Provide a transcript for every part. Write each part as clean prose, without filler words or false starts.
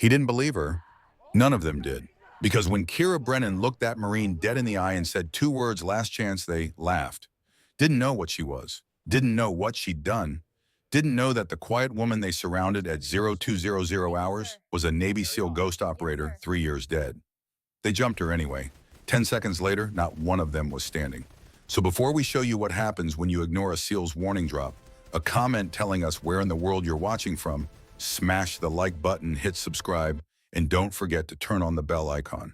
He didn't believe her. None of them did. Because when Kira Brennan looked that Marine dead in the eye and said two words, last chance, they laughed. Didn't know what she was. Didn't know what she'd done. Didn't know that the quiet woman they surrounded at 0200 hours was a Navy SEAL ghost operator 3 years dead. They jumped her anyway. 10 seconds later, not one of them was standing. So before we show you what happens when you ignore a SEAL's warning drop, a comment telling us where in the world you're watching from, smash the like button, hit subscribe, and don't forget to turn on the bell icon.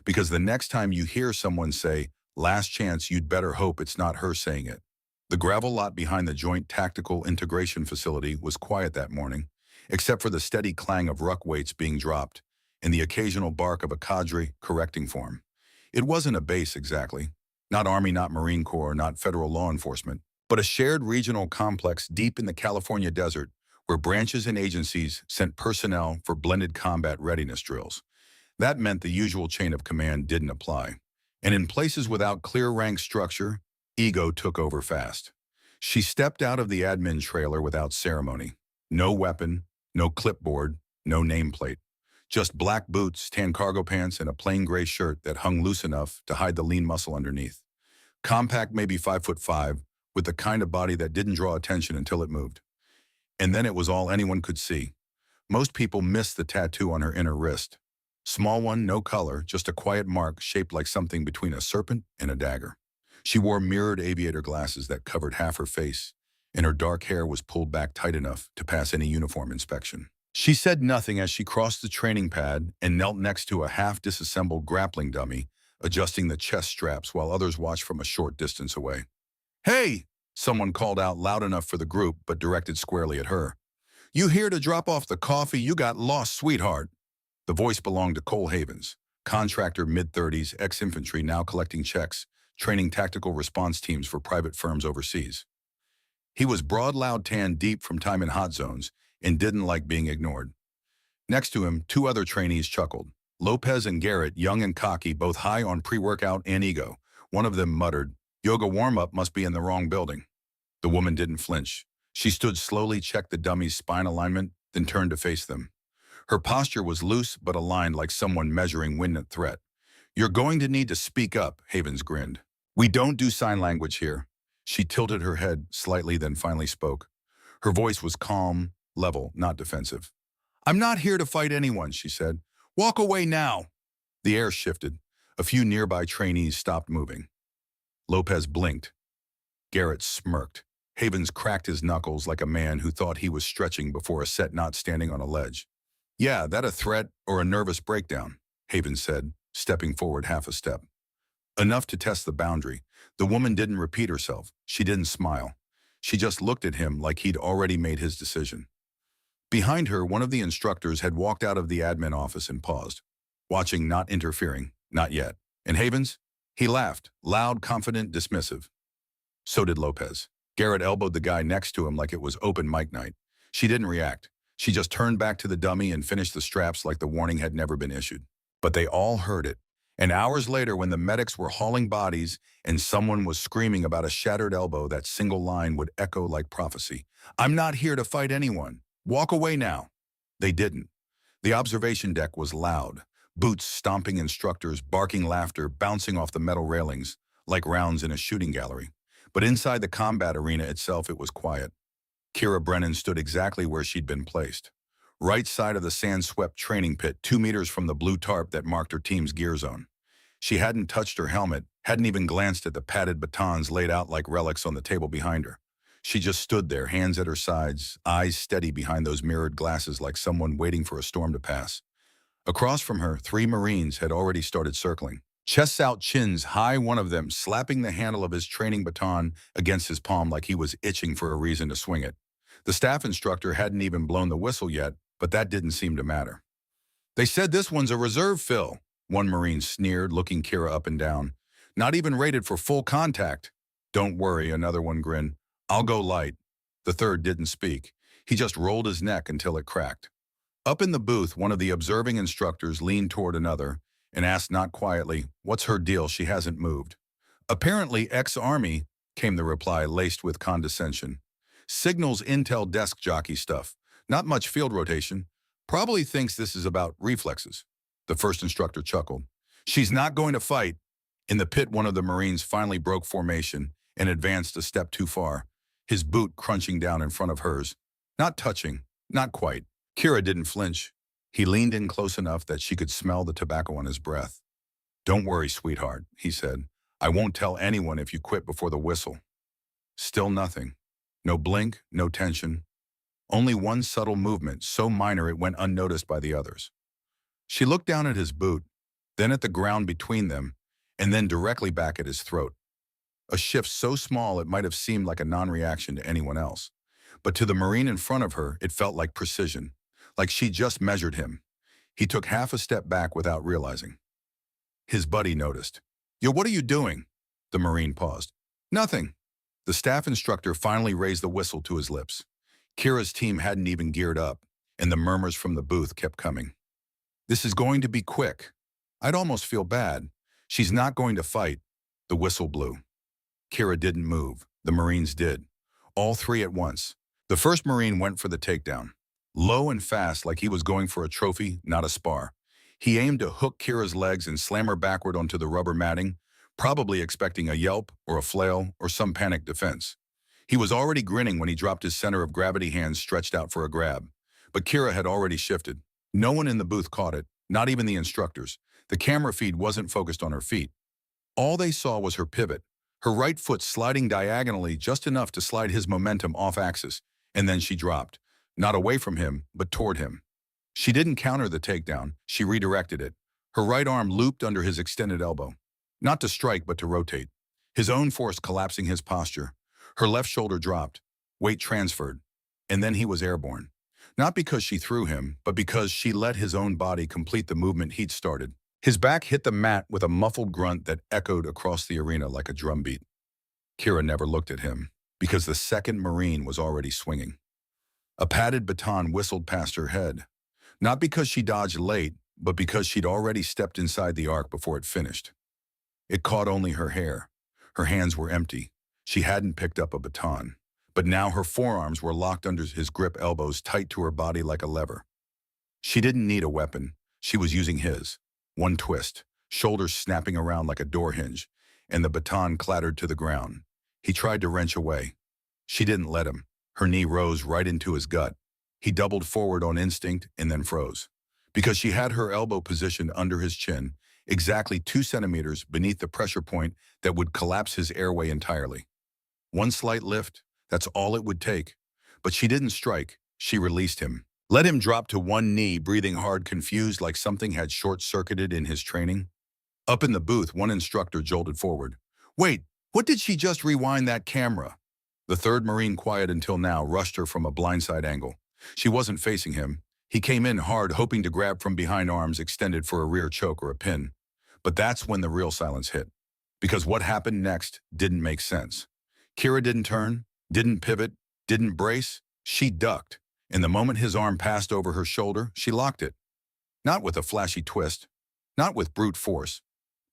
Because the next time you hear someone say, last chance, you'd better hope it's not her saying it. The gravel lot behind the Joint Tactical Integration Facility was quiet that morning, except for the steady clang of ruck weights being dropped and the occasional bark of a cadre correcting form. It wasn't a base exactly. Not Army, not Marine Corps, not federal law enforcement, but a shared regional complex deep in the California desert where branches and agencies sent personnel for blended combat readiness drills. That meant the usual chain of command didn't apply. And in places without clear rank structure, ego took over fast. She stepped out of the admin trailer without ceremony. No weapon, no clipboard, no nameplate. Just black boots, tan cargo pants, and a plain gray shirt that hung loose enough to hide the lean muscle underneath. Compact, maybe 5'5", with the kind of body that didn't draw attention until it moved. And then it was all anyone could see. Most people missed the tattoo on her inner wrist. Small one, no color, just a quiet mark shaped like something between a serpent and a dagger. She wore mirrored aviator glasses that covered half her face, and her dark hair was pulled back tight enough to pass any uniform inspection. She said nothing as she crossed the training pad and knelt next to a half-disassembled grappling dummy, adjusting the chest straps while others watched from a short distance away. "Hey!" someone called out loud enough for the group, but directed squarely at her. "You here to drop off the coffee you got lost, sweetheart?" The voice belonged to Cole Havens, contractor mid-30s, ex-infantry now collecting checks, training tactical response teams for private firms overseas. He was broad, loud, tan, deep from time in hot zones, and didn't like being ignored. Next to him, two other trainees chuckled. Lopez and Garrett, young and cocky, both high on pre-workout and ego. One of them muttered, "Yoga warm-up must be in the wrong building." The woman didn't flinch. She stood slowly, checked the dummy's spine alignment, then turned to face them. Her posture was loose but aligned like someone measuring imminent threat. "You're going to need to speak up," Havens grinned. "We don't do sign language here." She tilted her head slightly, then finally spoke. Her voice was calm, level, not defensive. "I'm not here to fight anyone," she said. "Walk away now." The air shifted. A few nearby trainees stopped moving. Lopez blinked. Garrett smirked. Havens cracked his knuckles like a man who thought he was stretching before a set not standing on a ledge. "Yeah, that a threat or a nervous breakdown?" Havens said, stepping forward half a step. Enough to test the boundary. The woman didn't repeat herself. She didn't smile. She just looked at him like he'd already made his decision. Behind her, one of the instructors had walked out of the admin office and paused, watching, not interfering, not yet. And Havens? He laughed, loud, confident, dismissive. So did Lopez. Garrett elbowed the guy next to him like it was open mic night. She didn't react. She just turned back to the dummy and finished the straps like the warning had never been issued. But they all heard it. And hours later, when the medics were hauling bodies and someone was screaming about a shattered elbow, that single line would echo like prophecy. "I'm not here to fight anyone. Walk away now." They didn't. The observation deck was loud. Boots stomping, instructors barking, laughter bouncing off the metal railings like rounds in a shooting gallery. But inside the combat arena itself, it was quiet. Kira Brennan stood exactly where she'd been placed. Right side of the sand-swept training pit, 2 meters from the blue tarp that marked her team's gear zone. She hadn't touched her helmet, hadn't even glanced at the padded batons laid out like relics on the table behind her. She just stood there, hands at her sides, eyes steady behind those mirrored glasses like someone waiting for a storm to pass. Across from her, 3 Marines had already started circling. Chests out, chins high, one of them slapping the handle of his training baton against his palm like he was itching for a reason to swing it. The staff instructor hadn't even blown the whistle yet, but that didn't seem to matter. "They said this one's a reserve fill," one Marine sneered, looking Kira up and down. "Not even rated for full contact." "Don't worry," another one grinned. "I'll go light." The third didn't speak. He just rolled his neck until it cracked. Up in the booth, one of the observing instructors leaned toward another and asked not quietly, "What's her deal? She hasn't moved." "Apparently ex-Army," came the reply, laced with condescension. "Signals intel desk jockey stuff. Not much field rotation. Probably thinks this is about reflexes. The first instructor chuckled. She's not going to fight. In the pit, one of the Marines finally broke formation and advanced a step too far, his boot crunching down in front of hers. Not touching, not quite. Kira didn't flinch. He leaned in close enough that she could smell the tobacco on his breath. Don't worry, sweetheart, he said. I won't tell anyone if you quit before the whistle. Still nothing. No blink, no tension. Only one subtle movement, so minor it went unnoticed by the others. She looked down at his boot, then at the ground between them, and then directly back at his throat. A shift so small it might have seemed like a non-reaction to anyone else. But to the Marine in front of her, it felt like precision, like she just measured him. He took half a step back without realizing. His buddy noticed. Yo, what are you doing? The Marine paused. Nothing. The staff instructor finally raised the whistle to his lips. Kira's team hadn't even geared up, and the murmurs from the booth kept coming. This is going to be quick. I'd almost feel bad. She's not going to fight. The whistle blew. Kira didn't move. The Marines did. All three at once. The first Marine went for the takedown. Low and fast, like he was going for a trophy, not a spar. He aimed to hook Kira's legs and slam her backward onto the rubber matting, probably expecting a yelp or a flail or some panicked defense. He was already grinning when he dropped his center of gravity hands stretched out for a grab. But Kira had already shifted. No one in the booth caught it, not even the instructors. The camera feed wasn't focused on her feet. All they saw was her pivot, her right foot sliding diagonally just enough to slide his momentum off axis, and then she dropped, not away from him, but toward him. She didn't counter the takedown, she redirected it. Her right arm looped under his extended elbow. Not to strike, but to rotate. His own force collapsing his posture. Her left shoulder dropped, weight transferred, and then he was airborne. Not because she threw him, but because she let his own body complete the movement he'd started. His back hit the mat with a muffled grunt that echoed across the arena like a drumbeat. Kira never looked at him, because the second Marine was already swinging. A padded baton whistled past her head, not because she dodged late, but because she'd already stepped inside the arc before it finished. It caught only her hair. Her hands were empty. She hadn't picked up a baton, but now her forearms were locked under his grip, elbows tight to her body like a lever. She didn't need a weapon. She was using his. One twist, shoulders snapping around like a door hinge, and the baton clattered to the ground. He tried to wrench away. She didn't let him. Her knee rose right into his gut. He doubled forward on instinct and then froze. Because she had her elbow positioned under his chin, exactly 2 centimeters beneath the pressure point that would collapse his airway entirely. One slight lift, that's all it would take. But she didn't strike, she released him. Let him drop to one knee, breathing hard, confused like something had short-circuited in his training. Up in the booth, one instructor jolted forward. Wait, what did she just rewind that camera? The third Marine, quiet until now, rushed her from a blindside angle. She wasn't facing him. He came in hard, hoping to grab from behind, arms extended for a rear choke or a pin. But that's when the real silence hit. Because what happened next didn't make sense. Kira didn't turn, didn't pivot, didn't brace. She ducked. And the moment his arm passed over her shoulder, she locked it. Not with a flashy twist, not with brute force,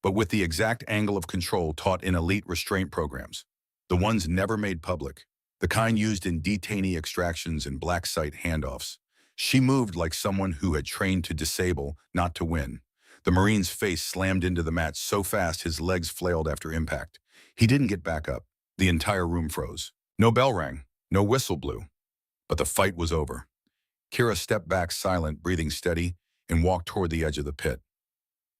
but with the exact angle of control taught in elite restraint programs. The ones never made public, the kind used in detainee extractions and black site handoffs. She moved like someone who had trained to disable, not to win. The Marine's face slammed into the mat so fast his legs flailed after impact. He didn't get back up. The entire room froze. No bell rang, no whistle blew. But the fight was over. Kira stepped back, silent, breathing steady, and walked toward the edge of the pit.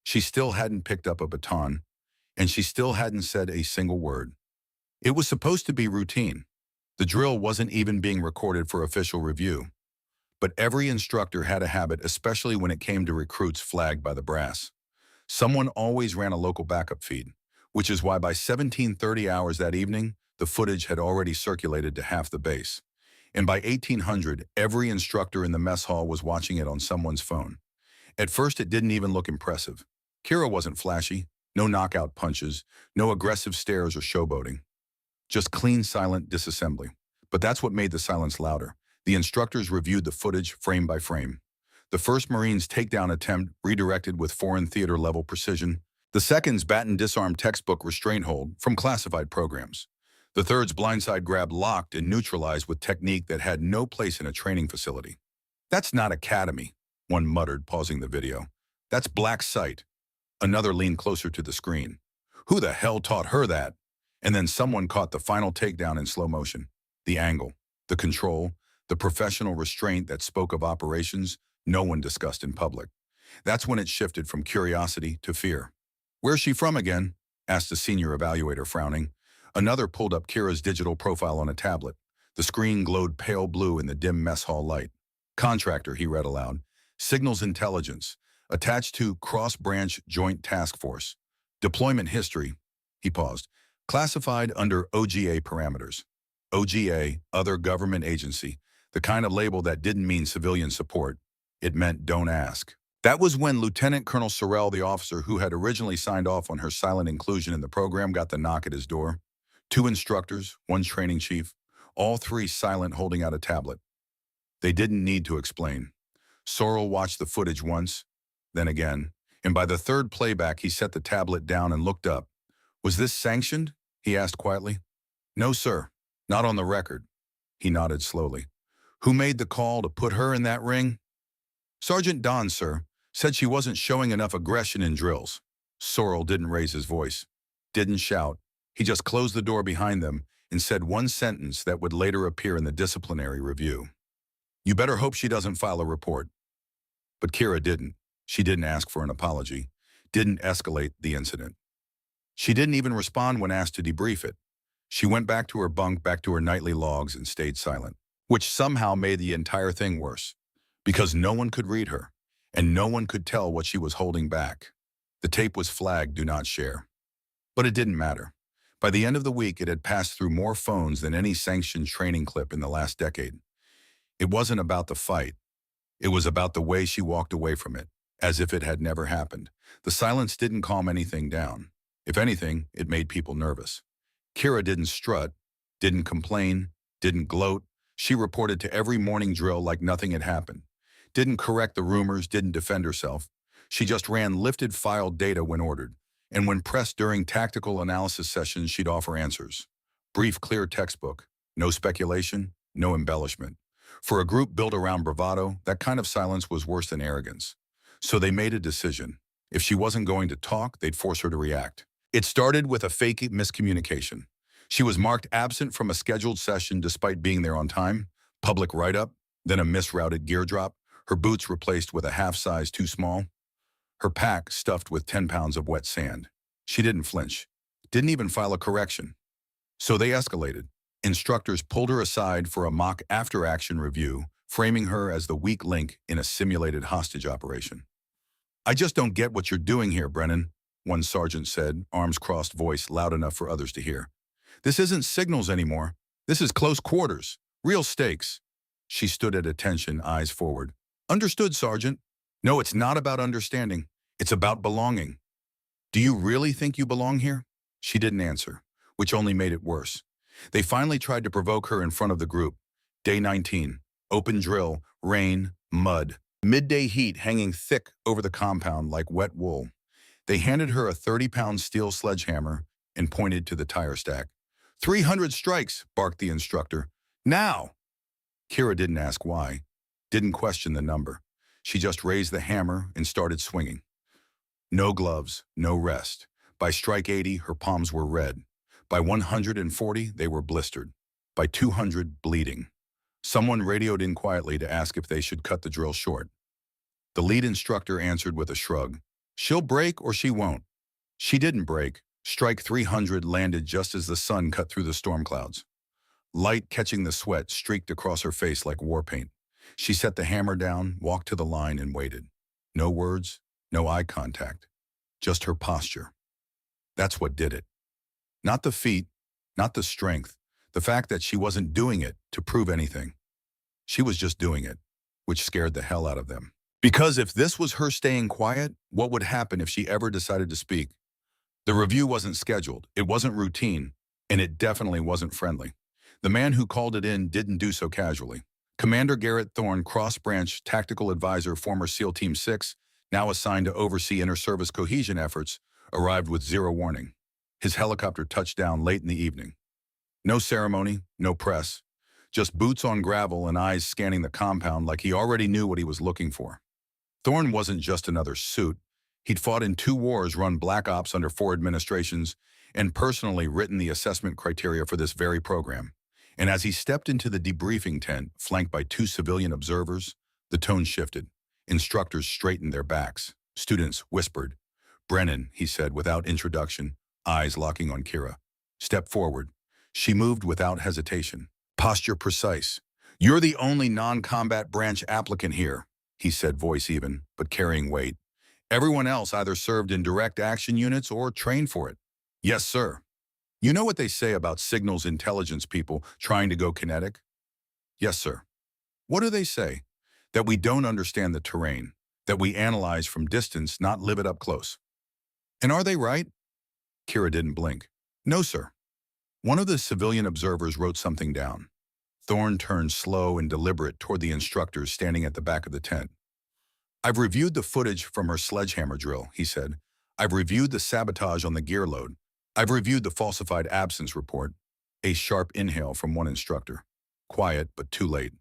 She still hadn't picked up a baton, and she still hadn't said a single word. It was supposed to be routine. The drill wasn't even being recorded for official review. But every instructor had a habit, especially when it came to recruits flagged by the brass. Someone always ran a local backup feed, which is why by 17:30 hours that evening, the footage had already circulated to half the base. And by 1800, every instructor in the mess hall was watching it on someone's phone. At first, it didn't even look impressive. Kira wasn't flashy, no knockout punches, no aggressive stares or showboating. Just clean, silent disassembly. But that's what made the silence louder. The instructors reviewed the footage frame by frame. The first Marine's takedown attempt redirected with foreign theater-level precision. The second's baton disarm textbook restraint hold from classified programs. The third's blindside grab locked and neutralized with technique that had no place in a training facility. That's not academy. one muttered, pausing the video. That's black sight. Another leaned closer to the screen. Who the hell taught her that? And then someone caught the final takedown in slow motion. The angle, the control, the professional restraint that spoke of operations no one discussed in public. That's when it shifted from curiosity to fear. Where's she from again? Asked a senior evaluator, frowning. Another pulled up Kira's digital profile on a tablet. The screen glowed pale blue in the dim mess hall light. Contractor, he read aloud. Signals intelligence. Attached to Cross-Branch Joint Task Force. Deployment history. He paused. Classified under OGA parameters. OGA, other government agency. The kind of label that didn't mean civilian support. It meant don't ask. That was when Lieutenant Colonel Sorrell, the officer who had originally signed off on her silent inclusion in the program, got the knock at his door. 2 instructors, 1 training chief, all 3 silent, holding out a tablet. They didn't need to explain. Sorrell watched the footage once, then again, and by the 3rd playback he set the tablet down and looked up. Was this sanctioned? He asked quietly. No, sir. Not on the record. He nodded slowly. Who made the call to put her in that ring? Sergeant Don, sir. Said she wasn't showing enough aggression in drills. Sorrell didn't raise his voice. Didn't shout. He just closed the door behind them and said one sentence that would later appear in the disciplinary review. You better hope she doesn't file a report. But Kira didn't. She didn't ask for an apology. Didn't escalate the incident. She didn't even respond when asked to debrief it. She went back to her bunk, back to her nightly logs, and stayed silent, which somehow made the entire thing worse, because no one could read her, and no one could tell what she was holding back. The tape was flagged "Do Not Share." But it didn't matter. By the end of the week, it had passed through more phones than any sanctioned training clip in the last decade. It wasn't about the fight. It was about the way she walked away from it, as if it had never happened. The silence didn't calm anything down. If anything, it made people nervous. Kira didn't strut, didn't complain, didn't gloat. She reported to every morning drill like nothing had happened. Didn't correct the rumors, didn't defend herself. She just ran lifted file data when ordered. And when pressed during tactical analysis sessions, she'd offer answers. Brief, clear textbook. No speculation, no embellishment. For a group built around bravado, that kind of silence was worse than arrogance. So they made a decision. If she wasn't going to talk, they'd force her to react. It started with a fake miscommunication. She was marked absent from a scheduled session despite being there on time, public write-up, then a misrouted gear drop, her boots replaced with a half size too small, her pack stuffed with 10 pounds of wet sand. She didn't flinch, didn't even file a correction. So they escalated. Instructors pulled her aside for a mock after-action review, framing her as the weak link in a simulated hostage operation. I just don't get what you're doing here, Brennan, one sergeant said, arms crossed, voice loud enough for others to hear. This isn't signals anymore. This is close quarters, real stakes. She stood at attention, eyes forward. Understood, Sergeant. No, it's not about understanding. It's about belonging. Do you really think you belong here? She didn't answer, which only made it worse. They finally tried to provoke her in front of the group. Day 19, open drill, rain, mud. Midday heat hanging thick over the compound like wet wool. They handed her a 30-pound steel sledgehammer and pointed to the tire stack. 300 strikes, barked the instructor. Now! Kira didn't ask why, didn't question the number. She just raised the hammer and started swinging. No gloves, no rest. By strike 80, her palms were red. By 140, they were blistered. By 200, bleeding. Someone radioed in quietly to ask if they should cut the drill short. The lead instructor answered with a shrug. She'll break or she won't. She didn't break. Strike 300 landed just as the sun cut through the storm clouds. Light catching the sweat streaked across her face like war paint. She set the hammer down, walked to the line, and waited. No words, no eye contact. Just her posture. That's what did it. Not the feat, not the strength. The fact that she wasn't doing it to prove anything. She was just doing it, which scared the hell out of them. Because if this was her staying quiet, what would happen if she ever decided to speak? The review wasn't scheduled, it wasn't routine, and it definitely wasn't friendly. The man who called it in didn't do so casually. Commander Garrett Thorne, Cross-Branch Tactical Advisor, former SEAL Team 6, now assigned to oversee inter-service cohesion efforts, arrived with zero warning. His helicopter touched down late in the evening. No ceremony, no press, just boots on gravel and eyes scanning the compound like he already knew what he was looking for. Thorne wasn't just another suit. He'd fought in 2 wars, run black ops under 4 administrations, and personally written the assessment criteria for this very program. And as he stepped into the debriefing tent, flanked by 2 civilian observers, the tone shifted. Instructors straightened their backs. Students whispered. "Brennan," he said without introduction, eyes locking on Kira. "Step forward." She moved without hesitation. "Posture precise. You're the only non-combat branch applicant here," he said, voice even, but carrying weight. "Everyone else either served in direct action units or trained for it." "Yes, sir." "You know what they say about signals intelligence people trying to go kinetic?" "Yes, sir." "What do they say?" "That we don't understand the terrain, that we analyze from distance, not live it up close." "And are they right?" Kira didn't blink. "No, sir." One of the civilian observers wrote something down. Thorne turned slow and deliberate toward the instructors standing at the back of the tent. "I've reviewed the footage from her sledgehammer drill," he said. "I've reviewed the sabotage on the gear load. I've reviewed the falsified absence report." A sharp inhale from one instructor. Quiet, but too late.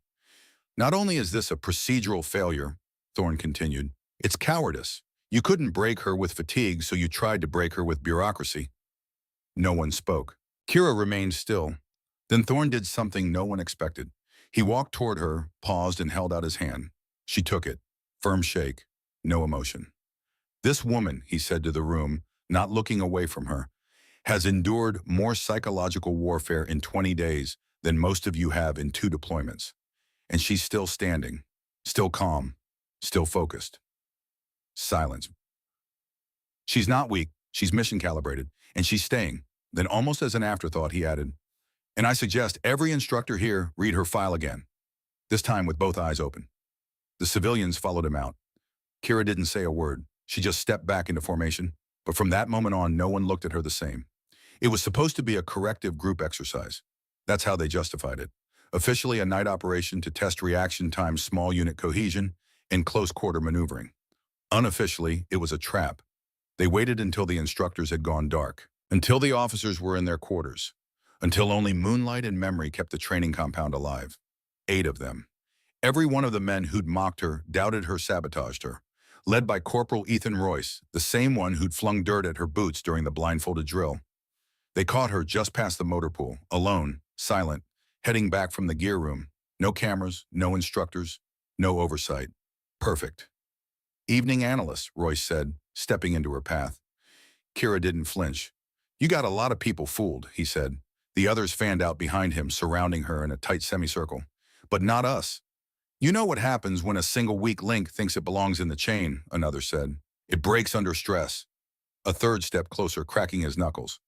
"Not only is this a procedural failure," Thorne continued, "it's cowardice. You couldn't break her with fatigue, so you tried to break her with bureaucracy." No one spoke. Kira remained still. Then Thorne did something no one expected. He walked toward her, paused, and held out his hand. She took it. Firm shake. No emotion. "This woman," he said to the room, not looking away from her, "has endured more psychological warfare in 20 days than most of you have in 2 deployments. And she's still standing, still calm, still focused." Silence. "She's not weak, she's mission calibrated, and she's staying." Then almost as an afterthought, he added, "And I suggest every instructor here read her file again, this time with both eyes open." The civilians followed him out. Kira didn't say a word. She just stepped back into formation, but from that moment on, no one looked at her the same. It was supposed to be a corrective group exercise. That's how they justified it. Officially a night operation to test reaction time, small unit cohesion, and close-quarter maneuvering. Unofficially, it was a trap. They waited until the instructors had gone dark, until the officers were in their quarters, until only moonlight and memory kept the training compound alive. 8 of them. Every one of the men who'd mocked her, doubted her, sabotaged her. Led by Corporal Ethan Royce, the same one who'd flung dirt at her boots during the blindfolded drill. They caught her just past the motor pool, alone, silent, heading back from the gear room. No cameras, no instructors, no oversight. Perfect. "Evening analyst," Royce said, stepping into her path. Kira didn't flinch. "You got a lot of people fooled," he said. The others fanned out behind him, surrounding her in a tight semicircle. "But not us." "You know what happens when a single weak link thinks it belongs in the chain," another said. "It breaks under stress." A third stepped closer, cracking his knuckles.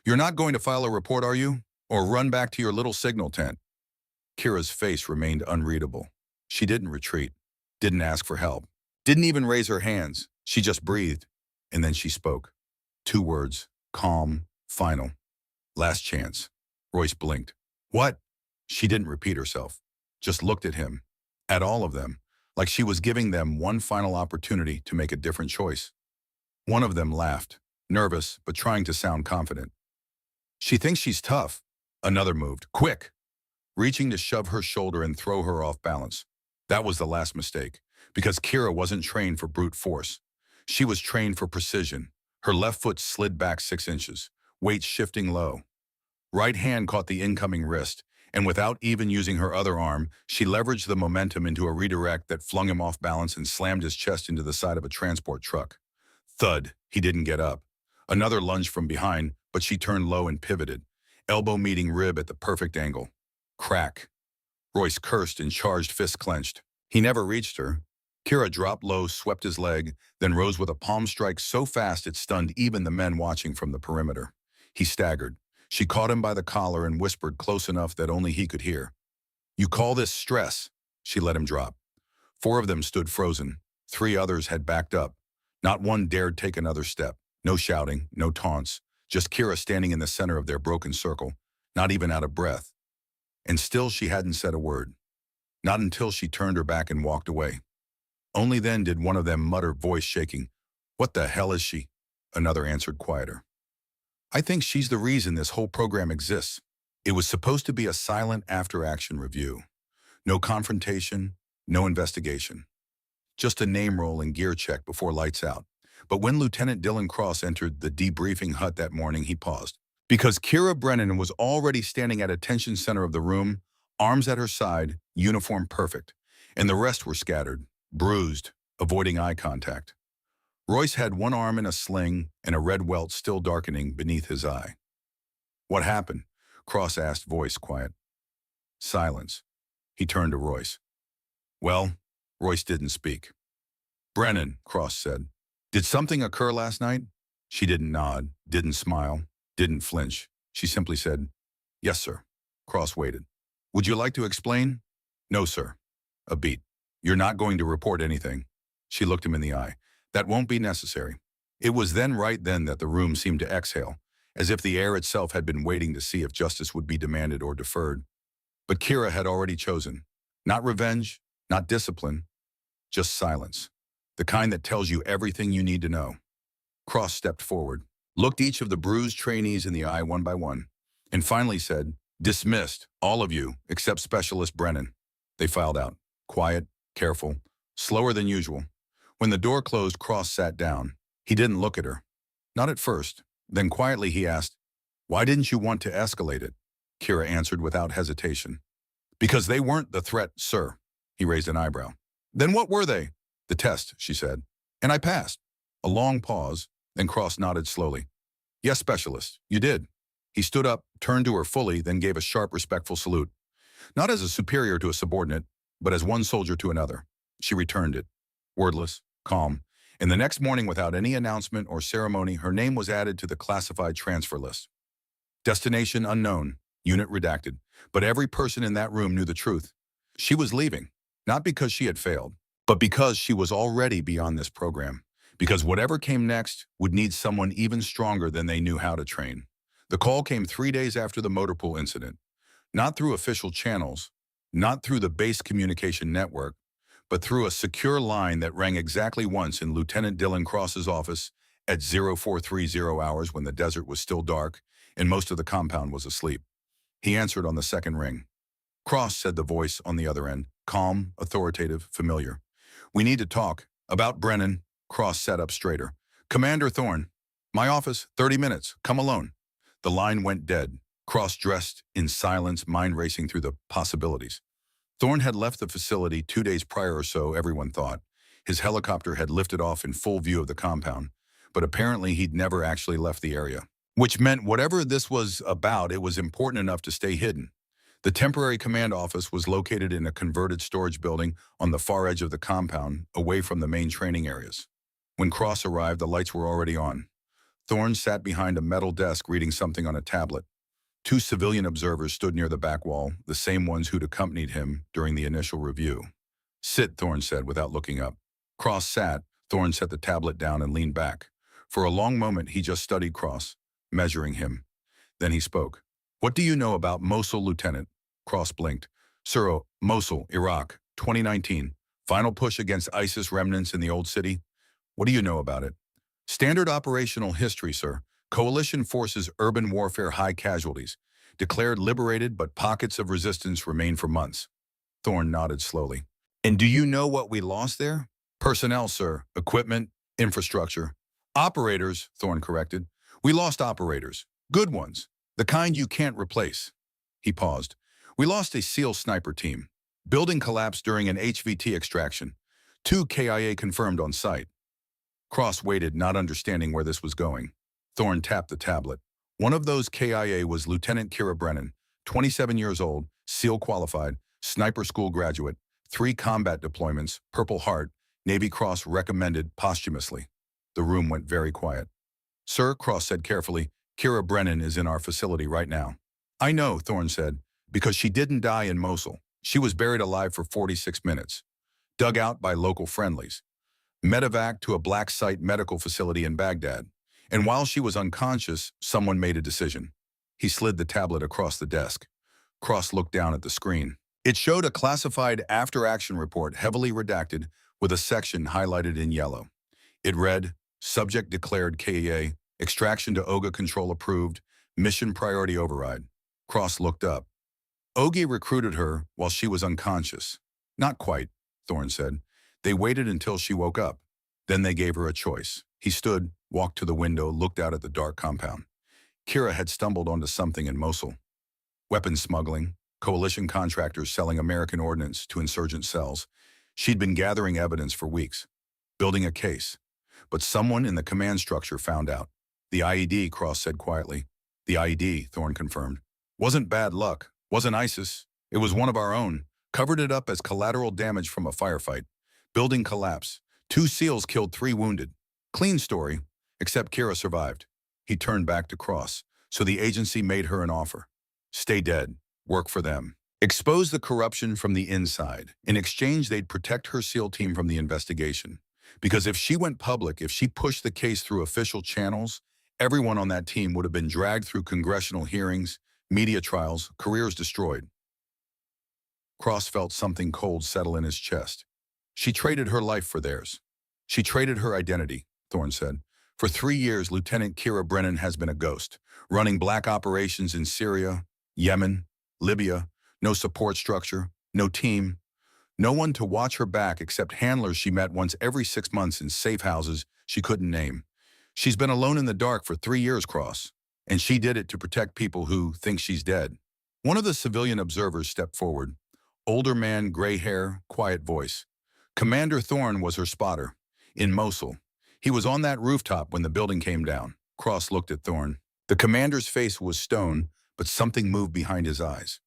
"You're not going to file a report, are you? Or run back to your little signal tent?" Kira's face remained unreadable. She didn't retreat, didn't ask for help, didn't even raise her hands. She just breathed, and then she spoke. 2 words, calm, final. "Last chance." Royce blinked. "What?" She didn't repeat herself, just looked at him, at all of them, like she was giving them one final opportunity to make a different choice. One of them laughed, nervous but trying to sound confident. "She thinks she's tough." Another moved, quick, reaching to shove her shoulder and throw her off balance. That was the last mistake, because Kira wasn't trained for brute force. She was trained for precision. Her left foot slid back 6 inches, weight shifting low. Right hand caught the incoming wrist, and without even using her other arm, she leveraged the momentum into a redirect that flung him off balance and slammed his chest into the side of a transport truck. Thud. He didn't get up. Another lunge from behind, but she turned low and pivoted, elbow meeting rib at the perfect angle. Crack. Royce cursed and charged, fist clenched. He never reached her. Kira dropped low, swept his leg, then rose with a palm strike so fast it stunned even the men watching from the perimeter. He staggered. She caught him by the collar and whispered close enough that only he could hear. "You call this stress?" She let him drop. 4 of them stood frozen. 3 others had backed up. Not one dared take another step. No shouting, no taunts. Just Kira standing in the center of their broken circle, not even out of breath. And still she hadn't said a word. Not until she turned her back and walked away. Only then did one of them mutter, voice shaking, "What the hell is she?" Another answered quieter, "I think she's the reason this whole program exists." It was supposed to be a silent after-action review. No confrontation, no investigation. Just a name roll and gear check before lights out. But when Lieutenant Dylan Cross entered the debriefing hut that morning, he paused. Because Kira Brennan was already standing at attention center of the room, arms at her side, uniform perfect. And the rest were scattered, bruised, avoiding eye contact. Royce had one arm in a sling and a red welt still darkening beneath his eye. "What happened?" Cross asked, voice quiet. Silence. He turned to Royce. "Well," Royce didn't speak. "Brennan," Cross said, "did something occur last night?" She didn't nod, didn't smile, didn't flinch. She simply said, "Yes, sir." Cross waited. "Would you like to explain?" "No, sir." A beat. "You're not going to report anything." She looked him in the eye. "That won't be necessary." It was right then that the room seemed to exhale, as if the air itself had been waiting to see if justice would be demanded or deferred. But Kira had already chosen. Not revenge, not discipline, just silence. The kind that tells you everything you need to know. Cross stepped forward, looked each of the bruised trainees in the eye one by one, and finally said, "Dismissed, all of you, except Specialist Brennan." They filed out, quiet, careful, slower than usual. When the door closed, Cross sat down. He didn't look at her. Not at first. Then quietly he asked, "Why didn't you want to escalate it?" Kira answered without hesitation. "Because they weren't the threat, sir." He raised an eyebrow. "Then what were they?" "The test," she said. "And I passed." A long pause, then Cross nodded slowly. "Yes, Specialist, you did." He stood up, turned to her fully, then gave a sharp, respectful salute. Not as a superior to a subordinate, but as one soldier to another. She returned it, wordless, calm. And the next morning, without any announcement or ceremony, her name was added to the classified transfer list. Destination unknown, unit redacted. But every person in that room knew the truth. She was leaving, not because she had failed, but because she was already beyond this program. Because whatever came next would need someone even stronger than they knew how to train. The call came 3 days after the motor pool incident. Not through official channels, not through the base communication network, but through a secure line that rang exactly once in Lieutenant Dylan Cross's office at 0430 hours when the desert was still dark and most of the compound was asleep. He answered on the second ring. "Cross," said the voice on the other end, calm, authoritative, familiar. "We need to talk. About Brennan." Cross sat up straighter. "Commander Thorne. My office, 30 minutes. Come alone." The line went dead. Cross dressed in silence, mind racing through the possibilities. Thorne had left the facility 2 days prior or so, everyone thought. His helicopter had lifted off in full view of the compound, but apparently he'd never actually left the area. Which meant whatever this was about, it was important enough to stay hidden. The temporary command office was located in a converted storage building on the far edge of the compound, away from the main training areas. When Cross arrived, the lights were already on. Thorne sat behind a metal desk reading something on a tablet. 2 civilian observers stood near the back wall, the same ones who'd accompanied him during the initial review. "Sit," Thorne said without looking up. Cross sat. Thorne set the tablet down and leaned back. For a long moment, he just studied Cross, measuring him. Then he spoke. "What do you know about Mosul, Lieutenant?" Cross blinked. "Sir, Mosul, Iraq, 2019. Final push against ISIS remnants in the old city. What do you know about it?" "Standard operational history, sir. Coalition forces urban warfare high casualties. Declared liberated, but pockets of resistance remain for months." Thorne nodded slowly. "And do you know what we lost there?" "Personnel, sir. Equipment, infrastructure." "Operators," Thorne corrected. "We lost operators. Good ones. The kind you can't replace." He paused. "We lost a SEAL sniper team. Building collapsed during an HVT extraction. 2 KIA confirmed on site." Cross waited, not understanding where this was going. Thorne tapped the tablet. One of those KIA was Lieutenant Kira Brennan, 27 years old, SEAL qualified, sniper school graduate, 3 combat deployments, Purple Heart, Navy Cross recommended posthumously. The room went very quiet. "Sir," Cross said carefully, "Kira Brennan is in our facility right now." "I know," Thorne said, "because she didn't die in Mosul. She was buried alive for 46 minutes. Dug out by local friendlies. Medevac to a black site medical facility in Baghdad. And while she was unconscious, someone made a decision." He slid the tablet across the desk. Cross looked down at the screen. It showed a classified after-action report, heavily redacted, with a section highlighted in yellow. It read, "Subject declared KEA, extraction to OGA control approved, mission priority override." Cross looked up. "OGA recruited her while she was unconscious." "Not quite," Thorne said. They waited until she woke up. Then they gave her a choice. He stood, walked to the window, looked out at the dark compound. Kira had stumbled onto something in Mosul. Weapons smuggling, coalition contractors selling American ordnance to insurgent cells. She'd been gathering evidence for weeks, building a case. But someone in the command structure found out. The IED, Cross said quietly. The IED, Thorne confirmed. Wasn't bad luck. Wasn't ISIS. It was one of our own. Covered it up as collateral damage from a firefight. Building collapse. 2 SEALs killed, 3 wounded. Clean story, except Kira survived. He turned back to Cross, so the agency made her an offer. Stay dead. Work for them. Expose the corruption from the inside. In exchange, they'd protect her SEAL team from the investigation. Because if she went public, if she pushed the case through official channels, everyone on that team would have been dragged through congressional hearings, media trials, careers destroyed. Cross felt something cold settle in his chest. She traded her life for theirs. She traded her identity, Thorne said. For 3 years, Lieutenant Kira Brennan has been a ghost, running black operations in Syria, Yemen, Libya, no support structure, no team, no one to watch her back except handlers she met once every 6 months in safe houses she couldn't name. She's been alone in the dark for 3 years, Cross, and she did it to protect people who think she's dead. One of the civilian observers stepped forward. Older man, gray hair, quiet voice. Commander Thorne was her spotter. In Mosul. He was on that rooftop when the building came down. Cross looked at Thorne. The commander's face was stone, but something moved behind his eyes.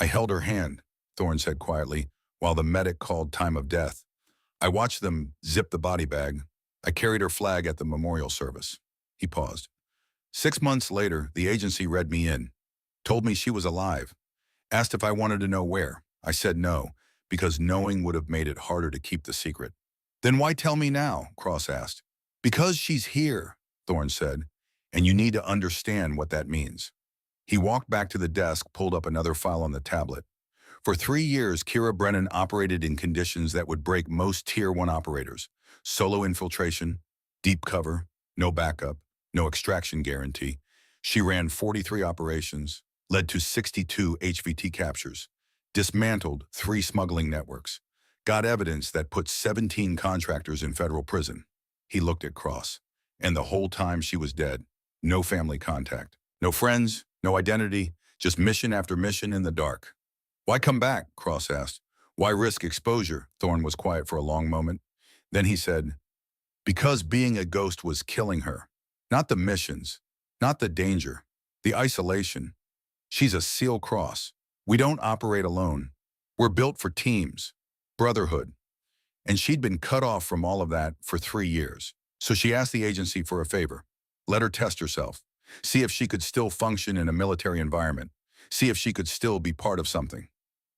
I held her hand, Thorne said quietly, while the medic called time of death. I watched them zip the body bag. I carried her flag at the memorial service. He paused. 6 months later, the agency read me in. Told me she was alive. Asked if I wanted to know where. I said no, because knowing would have made it harder to keep the secret. Then why tell me now? Cross asked. Because she's here, Thorne said, and you need to understand what that means. He walked back to the desk, pulled up another file on the tablet. For 3 years, Kira Brennan operated in conditions that would break most Tier 1 operators. Solo infiltration, deep cover, no backup, no extraction guarantee. She ran 43 operations, led to 62 HVT captures, dismantled 3 smuggling networks, got evidence that put 17 contractors in federal prison. He looked at Cross, and the whole time she was dead. No family contact, no friends, no identity, just mission after mission in the dark. Why come back? Cross asked. Why risk exposure? Thorne was quiet for a long moment. Then he said, because being a ghost was killing her. Not the missions, not the danger, the isolation. She's a SEAL, Cross. We don't operate alone. We're built for teams, brotherhood. And she'd been cut off from all of that for 3 years. So she asked the agency for a favor. Let her test herself. See if she could still function in a military environment. See if she could still be part of something.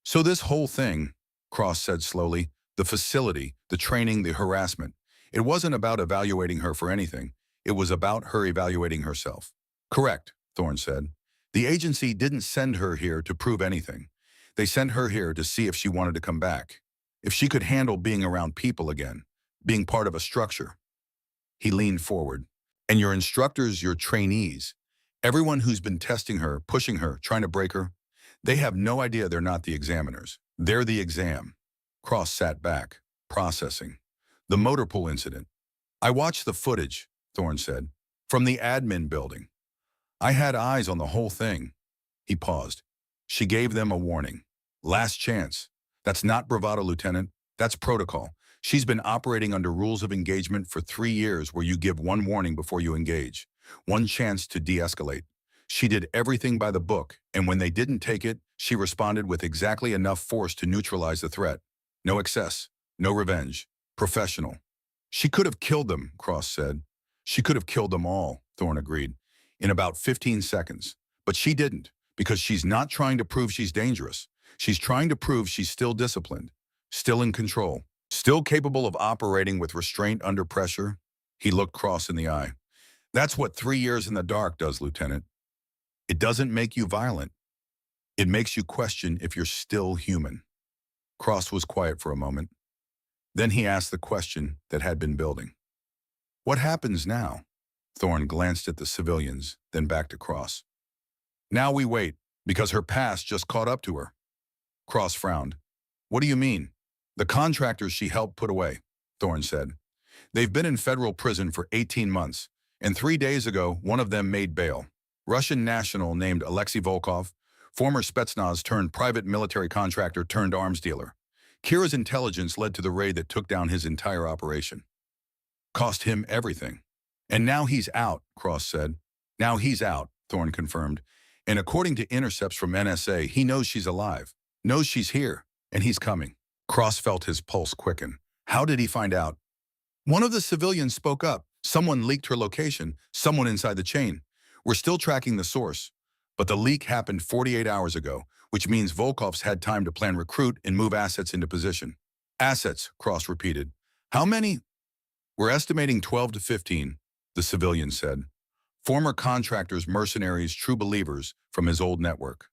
So this whole thing, Cross said slowly, the facility, the training, the harassment, it wasn't about evaluating her for anything. It was about her evaluating herself. Correct, Thorne said. The agency didn't send her here to prove anything. They sent her here to see if she wanted to come back. If she could handle being around people again, being part of a structure. He leaned forward. And your instructors, your trainees, everyone who's been testing her, pushing her, trying to break her, they have no idea they're not the examiners. They're the exam. Cross sat back, processing. The motor pool incident. I watched the footage, Thorne said, from the admin building. I had eyes on the whole thing. He paused. She gave them a warning. Last chance. That's not bravado, Lieutenant. That's protocol. She's been operating under rules of engagement for 3 years where you give 1 warning before you engage. 1 chance to de-escalate. She did everything by the book, and when they didn't take it, she responded with exactly enough force to neutralize the threat. No excess, no revenge. Professional. She could have killed them, Cross said. She could have killed them all, Thorne agreed, in about 15 seconds. But she didn't, because she's not trying to prove she's dangerous. She's trying to prove she's still disciplined, still in control, still capable of operating with restraint under pressure. He looked Cross in the eye. That's what 3 years in the dark does, Lieutenant. It doesn't make you violent. It makes you question if you're still human. Cross was quiet for a moment. Then he asked the question that had been building. What happens now? Thorne glanced at the civilians, then back to Cross. Now we wait, because her past just caught up to her. Cross frowned. What do you mean? The contractors she helped put away, Thorne said. They've been in federal prison for 18 months, and 3 days ago, one of them made bail. Russian national named Alexei Volkov, former Spetsnaz turned private military contractor turned arms dealer. Kira's intelligence led to the raid that took down his entire operation. Cost him everything. And now he's out, Cross said. Now he's out, Thorne confirmed. And according to intercepts from NSA, he knows she's alive, knows she's here, and he's coming. Cross felt his pulse quicken. How did he find out? One of the civilians spoke up. Someone leaked her location, someone inside the chain. We're still tracking the source. But the leak happened 48 hours ago, which means Volkov's had time to plan recruit and move assets into position. Assets, Cross repeated. How many? We're estimating 12 to 15, the civilian said. Former contractors, mercenaries, true believers from his old network.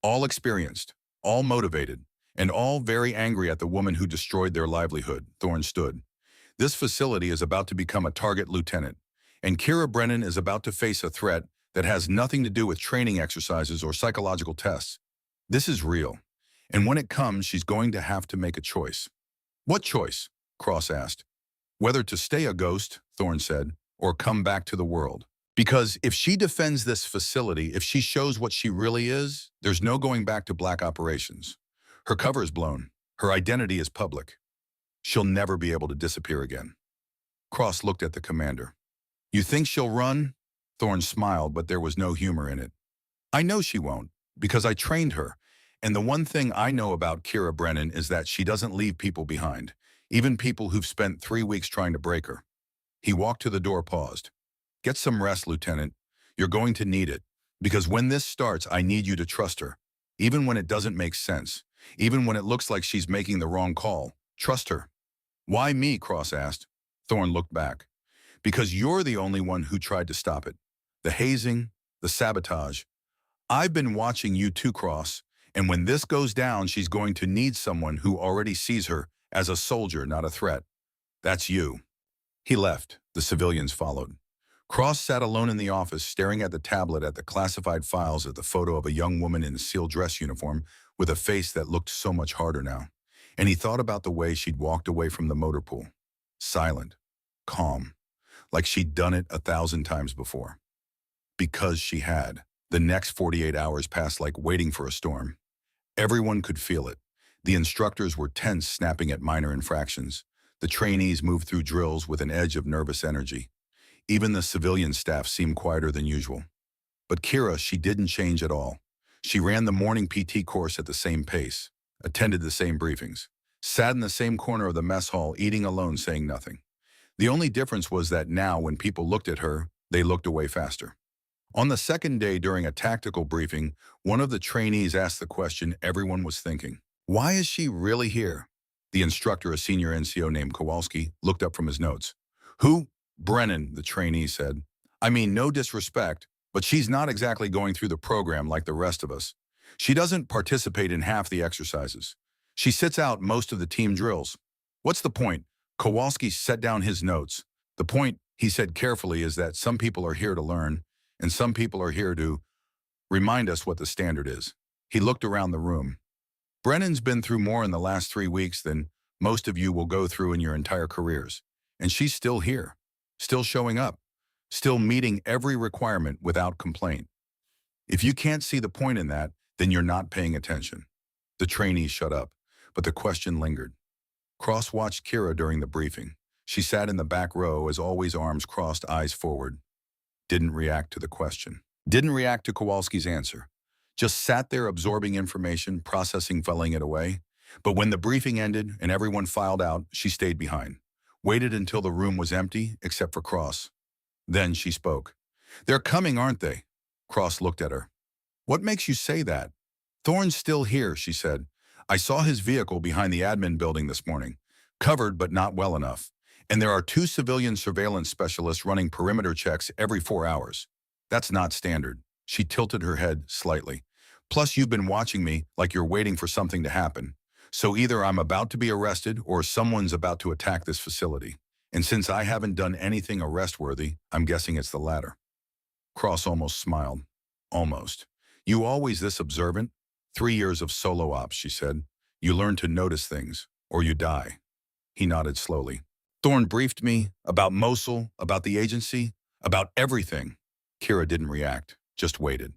All experienced, all motivated, and all very angry at the woman who destroyed their livelihood, Thorne stood. This facility is about to become a target lieutenant, and Kira Brennan is about to face a threat that has nothing to do with training exercises or psychological tests. This is real, and when it comes, she's going to have to make a choice. What choice? Cross asked. Whether to stay a ghost, Thorne said, or come back to the world. Because if she defends this facility, if she shows what she really is, there's no going back to black operations. Her cover is blown. Her identity is public. She'll never be able to disappear again. Cross looked at the commander. You think she'll run? Thorne smiled, but there was no humor in it. I know she won't, because I trained her. And the one thing I know about Kira Brennan is that she doesn't leave people behind, even people who've spent 3 weeks trying to break her. He walked to the door, paused. Get some rest, Lieutenant. You're going to need it, because when this starts, I need you to trust her. Even when it doesn't make sense, even when it looks like she's making the wrong call, trust her. Why me? Cross asked. Thorne looked back. Because you're the only one who tried to stop it. The hazing, the sabotage. I've been watching you too, Cross, and when this goes down, she's going to need someone who already sees her as a soldier, not a threat. That's you. He left. The civilians followed. Cross sat alone in the office, staring at the tablet at the classified files at the photo of a young woman in a SEAL dress uniform with a face that looked so much harder now. And he thought about the way she'd walked away from the motor pool. Silent, calm, like she'd done it 1,000 times before. Because she had. The next 48 hours passed like waiting for a storm. Everyone could feel it. The instructors were tense, snapping at minor infractions. The trainees moved through drills with an edge of nervous energy. Even the civilian staff seemed quieter than usual. But Kira, she didn't change at all. She ran the morning PT course at the same pace, attended the same briefings, sat in the same corner of the mess hall, eating alone, saying nothing. The only difference was that now, when people looked at her, they looked away faster. On the second day during a tactical briefing, one of the trainees asked the question everyone was thinking. Why is she really here? The instructor, a senior NCO named Kowalski, looked up from his notes. Who? Brennan, the trainee said. I mean, no disrespect, but she's not exactly going through the program like the rest of us. She doesn't participate in half the exercises. She sits out most of the team drills. What's the point? Kowalski set down his notes. The point, he said carefully, is that some people are here to learn, and some people are here to remind us what the standard is. He looked around the room. Brennan's been through more in the last 3 weeks than most of you will go through in your entire careers. And she's still here, still showing up, still meeting every requirement without complaint. If you can't see the point in that, then you're not paying attention. The trainee shut up, but the question lingered. Cross watched Kira during the briefing. She sat in the back row, as always, arms crossed, eyes forward. Didn't react to the question. Didn't react to Kowalski's answer. Just sat there absorbing information, processing, filing it away. But when the briefing ended and everyone filed out, she stayed behind. Waited until the room was empty, except for Cross. Then she spoke. They're coming, aren't they? Cross looked at her. What makes you say that? Thorne's still here, she said. I saw his vehicle behind the admin building this morning. Covered, but not well enough. And there are 2 civilian surveillance specialists running perimeter checks every 4 hours. That's not standard. She tilted her head slightly. Plus, you've been watching me like you're waiting for something to happen. So either I'm about to be arrested or someone's about to attack this facility. And since I haven't done anything arrest-worthy, I'm guessing it's the latter. Cross almost smiled. Almost. You always this observant? 3 years of solo ops, she said. You learn to notice things, or you die. He nodded slowly. Thorne briefed me about Mosul, about the agency, about everything. Kira didn't react, just waited.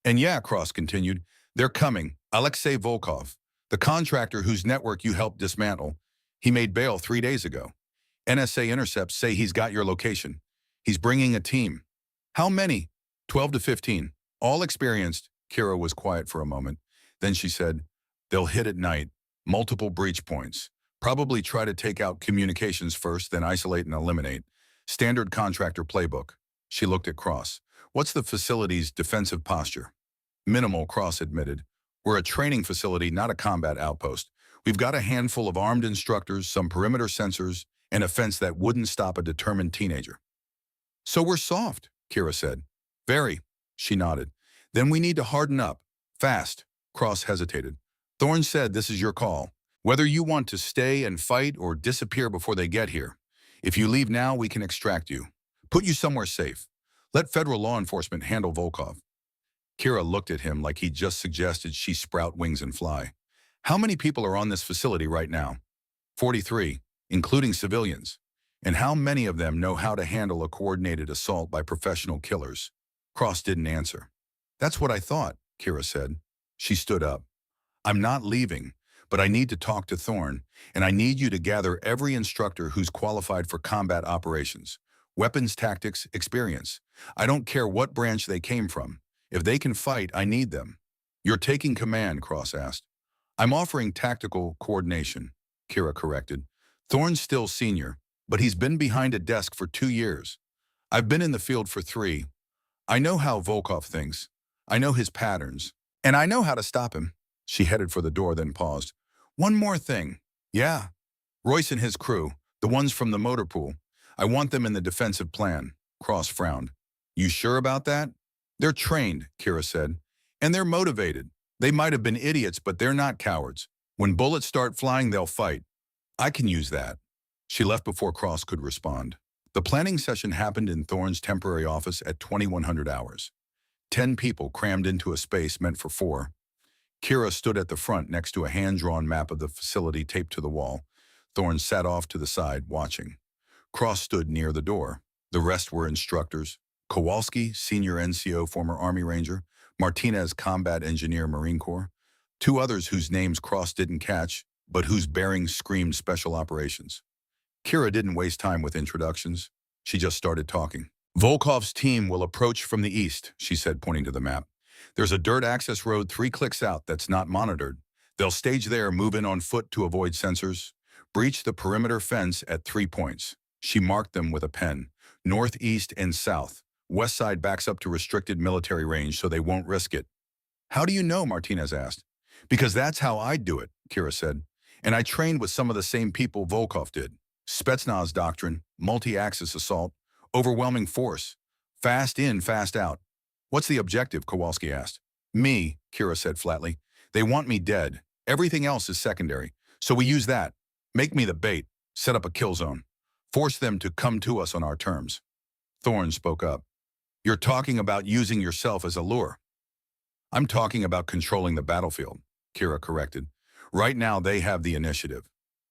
And yeah, Cross continued, they're coming. Alexei Volkov, the contractor whose network you helped dismantle, he made bail 3 days ago. NSA intercepts say he's got your location. He's bringing a team. How many? 12 to 15. All experienced. Kira was quiet for a moment. Then she said, they'll hit at night, multiple breach points. Probably try to take out communications first, then isolate and eliminate. Standard contractor playbook. She looked at Cross. What's the facility's defensive posture? Minimal, Cross admitted. We're a training facility, not a combat outpost. We've got a handful of armed instructors, some perimeter sensors, and a fence that wouldn't stop a determined teenager. So we're soft, Kira said. Very, she nodded. Then we need to harden up. Fast. Cross hesitated. Thorne said this is your call. Whether you want to stay and fight or disappear before they get here. If you leave now, we can extract you. Put you somewhere safe. Let federal law enforcement handle Volkov. Kira looked at him like he just suggested she sprout wings and fly. How many people are on this facility right now? 43, including civilians. And how many of them know how to handle a coordinated assault by professional killers? Cross didn't answer. That's what I thought, Kira said. She stood up. I'm not leaving, but I need to talk to Thorne, and I need you to gather every instructor who's qualified for combat operations. Weapons, tactics, experience. I don't care what branch they came from. If they can fight, I need them. You're taking command, Cross asked. I'm offering tactical coordination, Kira corrected. Thorne's still senior, but he's been behind a desk for 2 years. I've been in the field for 3. I know how Volkov thinks. I know his patterns. And I know how to stop him. She headed for the door, then paused. One more thing. Yeah. Royce and his crew, the ones from the motor pool. I want them in the defensive plan. Cross frowned. You sure about that? They're trained, Kira said. And they're motivated. They might have been idiots, but they're not cowards. When bullets start flying, they'll fight. I can use that. She left before Cross could respond. The planning session happened in Thorne's temporary office at 2100 hours. 10 people crammed into a space meant for 4. Kira stood at the front next to a hand-drawn map of the facility taped to the wall. Thorne sat off to the side, watching. Cross stood near the door. The rest were instructors. Kowalski, senior NCO, former Army Ranger. Martinez, combat engineer, Marine Corps. 2 others whose names Cross didn't catch, but whose bearings screamed special operations. Kira didn't waste time with introductions. She just started talking. Volkov's team will approach from the east, she said, pointing to the map. There's a dirt access road 3 clicks out that's not monitored. They'll stage there, move in on foot to avoid sensors, breach the perimeter fence at 3 points. She marked them with a pen. North, east, and south. West side backs up to restricted military range so they won't risk it. How do you know? Martinez asked. Because that's how I'd do it, Kira said. And I trained with some of the same people Volkov did. Spetsnaz doctrine, multi-axis assault, overwhelming force. Fast in, fast out. What's the objective? Kowalski asked. Me, Kira said flatly. They want me dead. Everything else is secondary. So we use that. Make me the bait. Set up a kill zone. Force them to come to us on our terms. Thorne spoke up. You're talking about using yourself as a lure. I'm talking about controlling the battlefield, Kira corrected. Right now they have the initiative.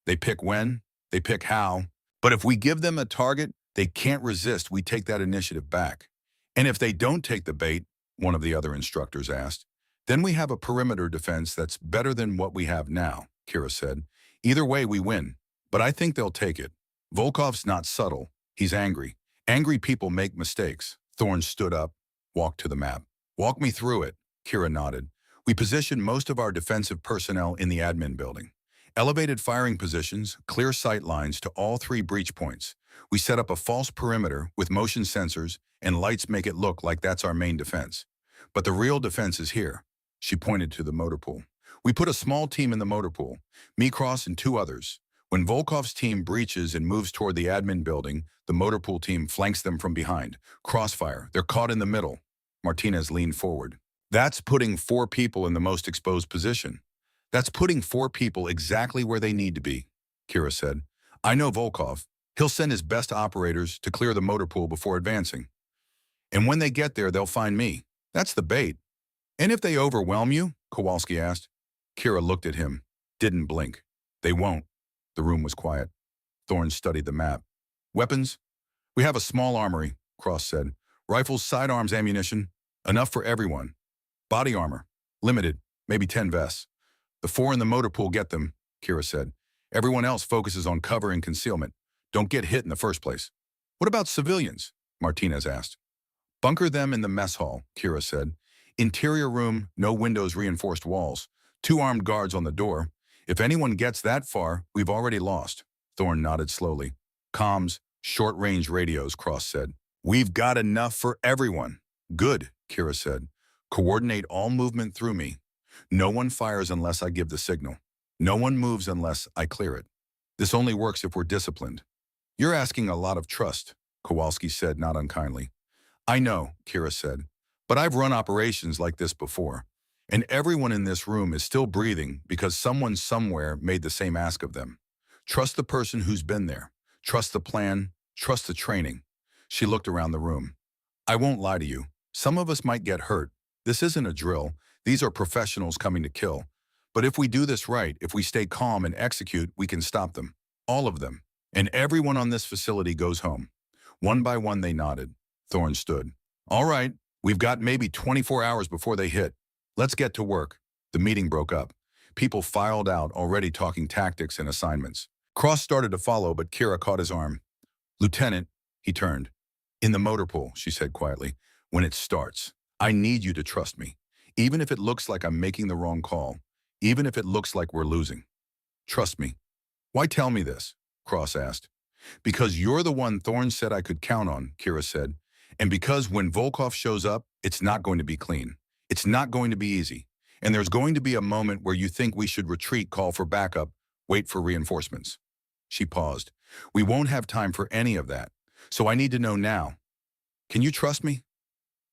They pick when, they pick how. But if we give them a target they can't resist, we take that initiative back. And if they don't take the bait, one of the other instructors asked, then we have a perimeter defense that's better than what we have now, Kira said. Either way, we win. But I think they'll take it. Volkov's not subtle. He's angry. Angry people make mistakes. Thorne stood up, walked to the map. Walk me through it, Kira nodded. We positioned most of our defensive personnel in the admin building. Elevated firing positions, clear sight lines to all 3 breach points. We set up a false perimeter with motion sensors and lights make it look like that's our main defense. But the real defense is here. She pointed to the motor pool. We put a small team in the motor pool, me, Cross, and 2 others. When Volkov's team breaches and moves toward the admin building, the motor pool team flanks them from behind. Crossfire. They're caught in the middle. Martinez leaned forward. That's putting 4 people in the most exposed position. That's putting 4 people exactly where they need to be, Kira said. I know Volkov. He'll send his best operators to clear the motor pool before advancing. And when they get there, they'll find me. That's the bait. And if they overwhelm you? Kowalski asked. Kira looked at him, didn't blink. They won't. The room was quiet. Thorne studied the map. Weapons? We have a small armory, Cross said. Rifles, sidearms, ammunition. Enough for everyone. Body armor. Limited. Maybe 10 vests. The 4 in the motor pool get them, Kira said. Everyone else focuses on cover and concealment. Don't get hit in the first place. What about civilians? Martinez asked. Bunker them in the mess hall, Kira said. Interior room, no windows, reinforced walls. 2 armed guards on the door. If anyone gets that far, we've already lost. Thorne nodded slowly. Comms, short-range radios, Cross said. We've got enough for everyone. Good, Kira said. Coordinate all movement through me. No one fires unless I give the signal. No one moves unless I clear it. This only works if we're disciplined. You're asking a lot of trust, Kowalski said, not unkindly. I know, Kira said, but I've run operations like this before, and everyone in this room is still breathing because someone somewhere made the same ask of them. Trust the person who's been there. Trust the plan. Trust the training. She looked around the room. I won't lie to you. Some of us might get hurt. This isn't a drill. These are professionals coming to kill. But if we do this right, if we stay calm and execute, we can stop them. All of them. And everyone on this facility goes home. One by one, they nodded. Thorne stood. All right, we've got maybe 24 hours before they hit. Let's get to work. The meeting broke up. People filed out, already talking tactics and assignments. Cross started to follow, but Kira caught his arm. Lieutenant, he turned. In the motor pool, she said quietly, when it starts, I need you to trust me. Even if it looks like I'm making the wrong call. Even if it looks like we're losing. Trust me. Why tell me this? Cross asked. Because you're the one Thorne said I could count on, Kira said. And because when Volkov shows up, it's not going to be clean. It's not going to be easy. And there's going to be a moment where you think we should retreat, call for backup, wait for reinforcements. She paused. We won't have time for any of that. So I need to know now. Can you trust me?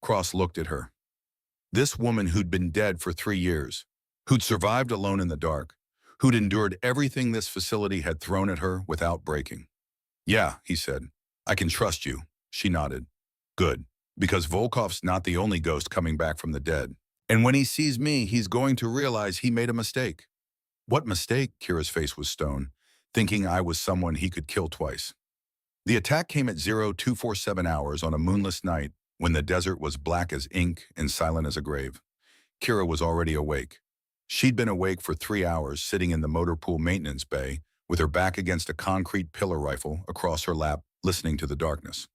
Cross looked at her. This woman who'd been dead for 3 years, who'd survived alone in the dark, who'd endured everything this facility had thrown at her without breaking. Yeah, he said. I can trust you. She nodded. Good, because Volkov's not the only ghost coming back from the dead. And when he sees me, he's going to realize he made a mistake. What mistake? Kira's face was stone, thinking I was someone he could kill twice. The attack came at 0247 hours on a moonless night when the desert was black as ink and silent as a grave. Kira was already awake. She'd been awake for 3 hours, sitting in the motor pool maintenance bay, with her back against a concrete pillar rifle across her lap, listening to the darkness.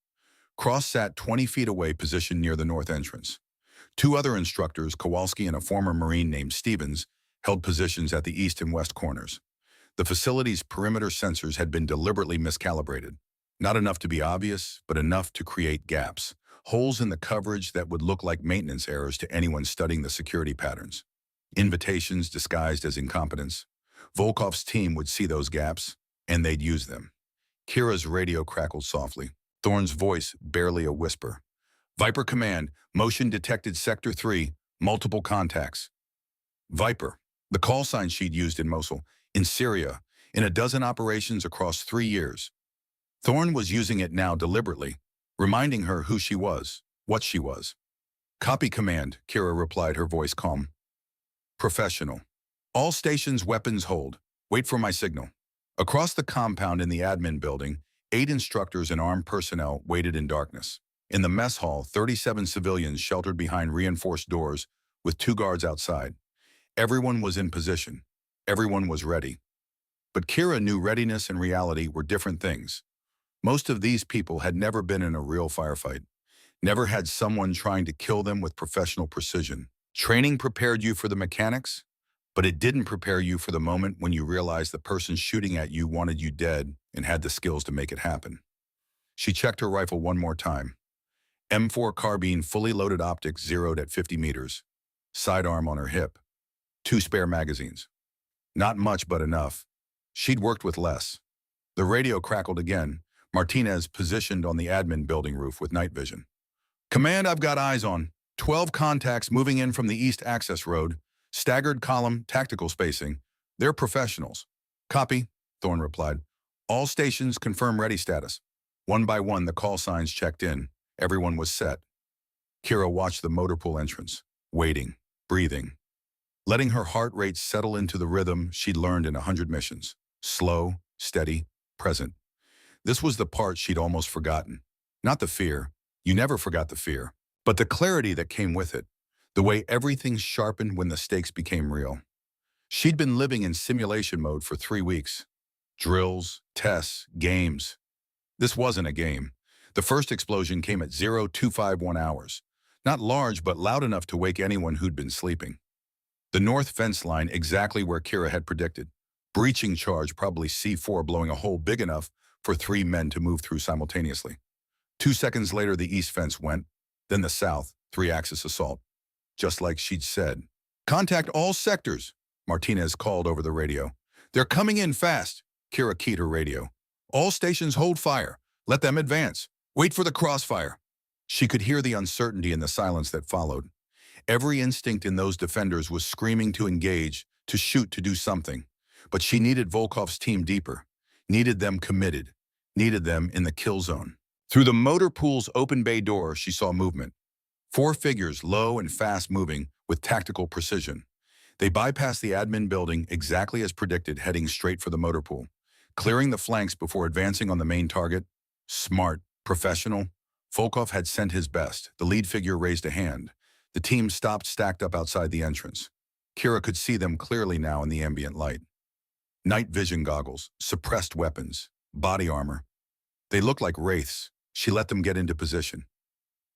Cross sat 20 feet away, positioned near the north entrance. 2 other instructors, Kowalski and a former Marine named Stevens, held positions at the east and west corners. The facility's perimeter sensors had been deliberately miscalibrated. Not enough to be obvious, but enough to create gaps, holes in the coverage that would look like maintenance errors to anyone studying the security patterns. Invitations disguised as incompetence. Volkov's team would see those gaps, and they'd use them. Kira's radio crackled softly. Thorne's voice barely a whisper. Viper Command, motion detected Sector 3, multiple contacts. Viper, the call sign she'd used in Mosul, in Syria, in a dozen operations across 3 years. Thorne was using it now deliberately, reminding her who she was, what she was. Copy Command, Kira replied, her voice calm. Professional. All stations weapons hold. Wait for my signal. Across the compound in the admin building, 8 instructors and armed personnel waited in darkness. In the mess hall, 37 civilians sheltered behind reinforced doors with 2 guards outside. Everyone was in position. Everyone was ready. But Kira knew readiness and reality were different things. Most of these people had never been in a real firefight, never had someone trying to kill them with professional precision. Training prepared you for the mechanics, but it didn't prepare you for the moment when you realized the person shooting at you wanted you dead and had the skills to make it happen. She checked her rifle one more time. M4 carbine, fully loaded, optics zeroed at 50 meters. Sidearm on her hip. 2 spare magazines. Not much, but enough. She'd worked with less. The radio crackled again. Martinez positioned on the admin building roof with night vision. Command, I've got eyes on. 12 contacts moving in from the east access road. Staggered column, tactical spacing. They're professionals. Copy, Thorne replied. All stations confirm ready status. One by one, the call signs checked in. Everyone was set. Kira watched the motor pool entrance, waiting, breathing, letting her heart rate settle into the rhythm she'd learned in 100 missions. Slow, steady, present. This was the part she'd almost forgotten. Not the fear. You never forgot the fear. But the clarity that came with it. The way everything sharpened when the stakes became real. She'd been living in simulation mode for 3 weeks. Drills, tests, games. This wasn't a game. The first explosion came at 0251 hours. Not large, but loud enough to wake anyone who'd been sleeping. The north fence line exactly where Kira had predicted. Breaching charge, probably C4, blowing a hole big enough for 3 men to move through simultaneously. 2 seconds later, the east fence went, then the south, 3-axis assault. Just like she'd said. "Contact all sectors," Martinez called over the radio. "They're coming in fast." Kira keyed her radio. "All stations hold fire. Let them advance. Wait for the crossfire." She could hear the uncertainty in the silence that followed. Every instinct in those defenders was screaming to engage, to shoot, to do something. But she needed Volkov's team deeper, needed them committed, needed them in the kill zone. Through the motor pool's open bay door, she saw movement. 4 figures, low and fast moving, with tactical precision. They bypassed the admin building exactly as predicted, heading straight for the motor pool, clearing the flanks before advancing on the main target. Smart, professional. Volkov had sent his best. The lead figure raised a hand. The team stopped, stacked up outside the entrance. Kira could see them clearly now in the ambient light. Night vision goggles, suppressed weapons, body armor. They looked like wraiths. She let them get into position.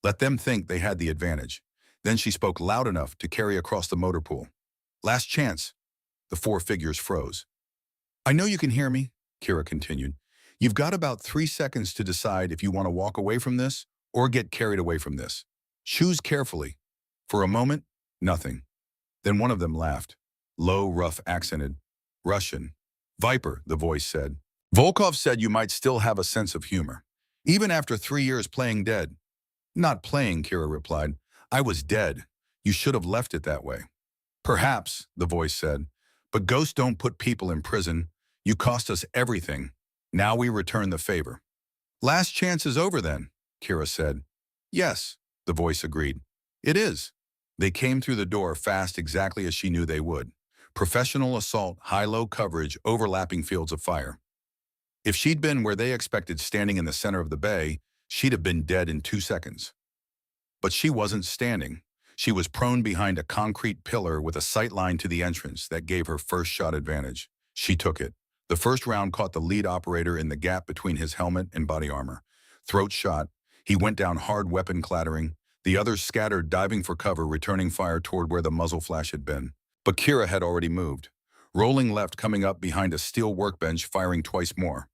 Let them think they had the advantage. Then she spoke loud enough to carry across the motor pool. "Last chance." The 4 figures froze. "I know you can hear me," Kira continued. "You've got about 3 seconds to decide if you want to walk away from this or get carried away from this. Choose carefully." For a moment, nothing. Then one of them laughed. Low, rough, accented. "Russian." "Viper," the voice said. "Volkov said you might still have a sense of humor. Even after 3 years playing dead." "Not playing," Kira replied. "I was dead. You should have left it that way." "Perhaps," the voice said. "But ghosts don't put people in prison. You cost us everything. Now we return the favor." "Last chance is over then," Kira said. "Yes," the voice agreed. "It is." They came through the door fast, exactly as she knew they would. Professional assault, high-low coverage, overlapping fields of fire. If she'd been where they expected, standing in the center of the bay, she'd have been dead in 2 seconds. But she wasn't standing. She was prone behind a concrete pillar with a sight line to the entrance that gave her first shot advantage. She took it. The first round caught the lead operator in the gap between his helmet and body armor. Throat shot. He went down hard, weapon clattering. The others scattered, diving for cover, returning fire toward where the muzzle flash had been. But Kira had already moved. Rolling left, coming up behind a steel workbench, firing twice more.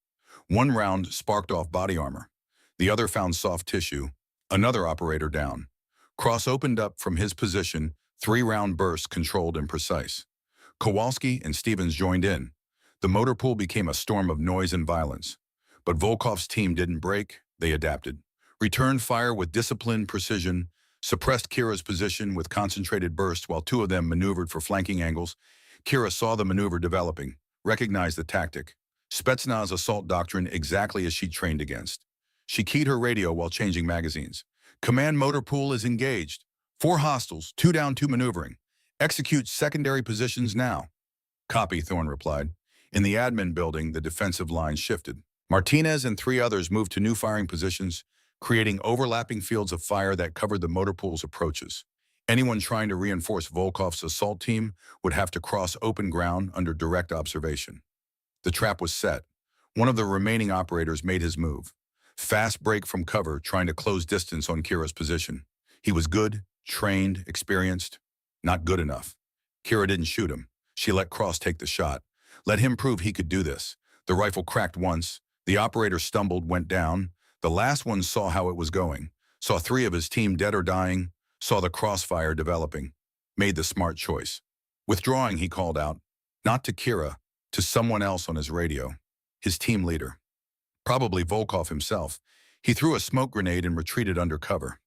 One round sparked off body armor. The other found soft tissue. Another operator down. Cross opened up from his position, 3-round bursts, controlled and precise. Kowalski and Stevens joined in. The motor pool became a storm of noise and violence. But Volkov's team didn't break, they adapted. Returned fire with disciplined precision, suppressed Kira's position with concentrated bursts while 2 of them maneuvered for flanking angles. Kira saw the maneuver developing, recognized the tactic. Spetsnaz assault doctrine, exactly as she'd trained against. She keyed her radio while changing magazines. "Command motor pool is engaged. 4 hostiles, 2 down, 2 maneuvering. Execute secondary positions now." "Copy," Thorne replied. In the admin building, the defensive line shifted. Martinez and 3 others moved to new firing positions, creating overlapping fields of fire that covered the motor pool's approaches. Anyone trying to reinforce Volkov's assault team would have to cross open ground under direct observation. The trap was set. One of the remaining operators made his move. Fast break from cover, trying to close distance on Kira's position. He was good, trained, experienced. Not good enough. Kira didn't shoot him. She let Cross take the shot. Let him prove he could do this. The rifle cracked once. The operator stumbled, went down. The last one saw how it was going. Saw 3 of his team dead or dying. Saw the crossfire developing. Made the smart choice. Withdrawing, he called out. Not to Kira, to someone else on his radio. His team leader. Probably Volkov himself. He threw a smoke grenade and retreated under cover.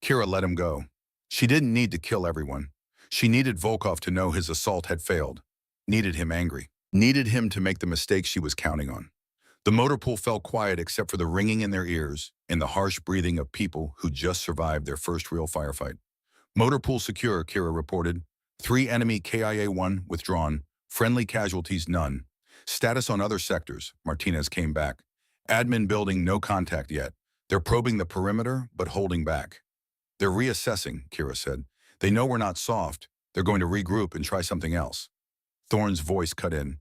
Kira let him go. She didn't need to kill everyone. She needed Volkov to know his assault had failed. Needed him angry. Needed him to make the mistake she was counting on. The motor pool fell quiet except for the ringing in their ears and the harsh breathing of people who just survived their first real firefight. Motor pool secure, Kira reported. 3 enemy KIA-1 withdrawn. Friendly casualties none. Status on other sectors, Martinez came back. Admin building, no contact yet. They're probing the perimeter, but holding back. They're reassessing, Kira said. They know we're not soft. They're going to regroup and try something else. Thorne's voice cut in.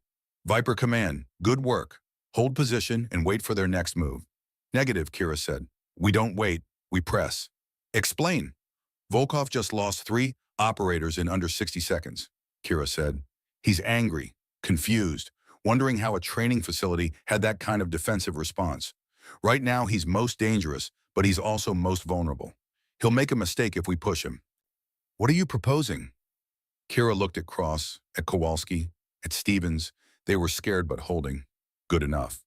Viper Command, good work. Hold position and wait for their next move. Negative, Kira said. We don't wait, we press. Explain. Volkov just lost 3 operators in under 60 seconds, Kira said. He's angry, confused, wondering how a training facility had that kind of defensive response. Right now, he's most dangerous, but he's also most vulnerable. He'll make a mistake if we push him. What are you proposing? Kira looked at Cross, at Kowalski, at Stevens. They were scared but holding. Good enough.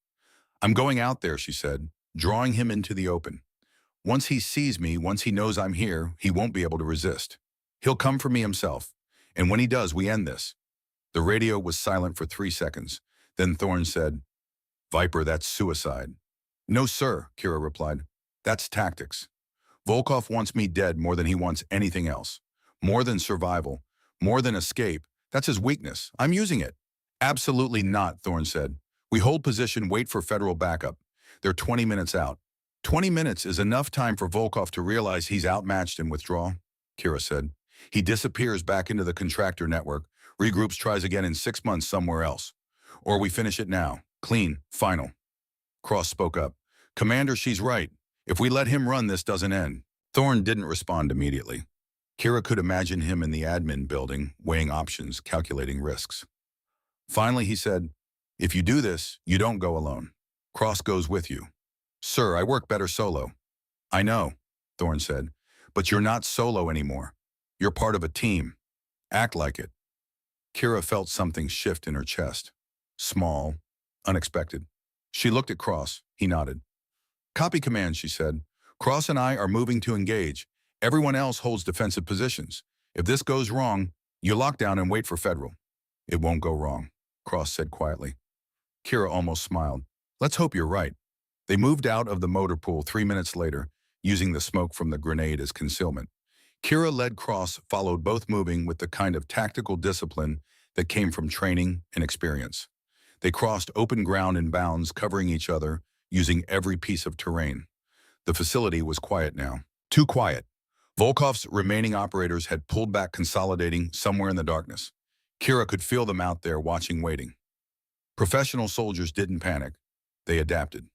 I'm going out there, she said, drawing him into the open. Once he sees me, once he knows I'm here, he won't be able to resist. He'll come for me himself. And when he does, we end this. The radio was silent for 3 seconds. Then Thorne said, Viper, that's suicide. No, sir, Kira replied. That's tactics. Volkov wants me dead more than he wants anything else. More than survival. More than escape. That's his weakness. I'm using it. Absolutely not, Thorne said. We hold position, wait for federal backup. They're 20 minutes out. 20 minutes is enough time for Volkov to realize he's outmatched and withdraw, Kira said. He disappears back into the contractor network, regroups, tries again in 6 months somewhere else. Or we finish it now. Clean. Final. Cross spoke up. Commander, she's right. If we let him run, this doesn't end. Thorne didn't respond immediately. Kira could imagine him in the admin building, weighing options, calculating risks. Finally, he said, if you do this, you don't go alone. Cross goes with you. Sir, I work better solo. I know, Thorne said, but you're not solo anymore. You're part of a team. Act like it. Kira felt something shift in her chest. Small, unexpected. She looked at Cross. He nodded. Copy command, she said. Cross and I are moving to engage. Everyone else holds defensive positions. If this goes wrong, you lock down and wait for federal. It won't go wrong, Cross said quietly. Kira almost smiled. Let's hope you're right. They moved out of the motor pool 3 minutes later, using the smoke from the grenade as concealment. Kira led Cross, followed, both moving with the kind of tactical discipline that came from training and experience. They crossed open ground in bounds, covering each other, using every piece of terrain. The facility was quiet now. Too quiet. Volkov's remaining operators had pulled back, consolidating somewhere in the darkness. Kira could feel them out there, watching, waiting. Professional soldiers didn't panic. They adapted.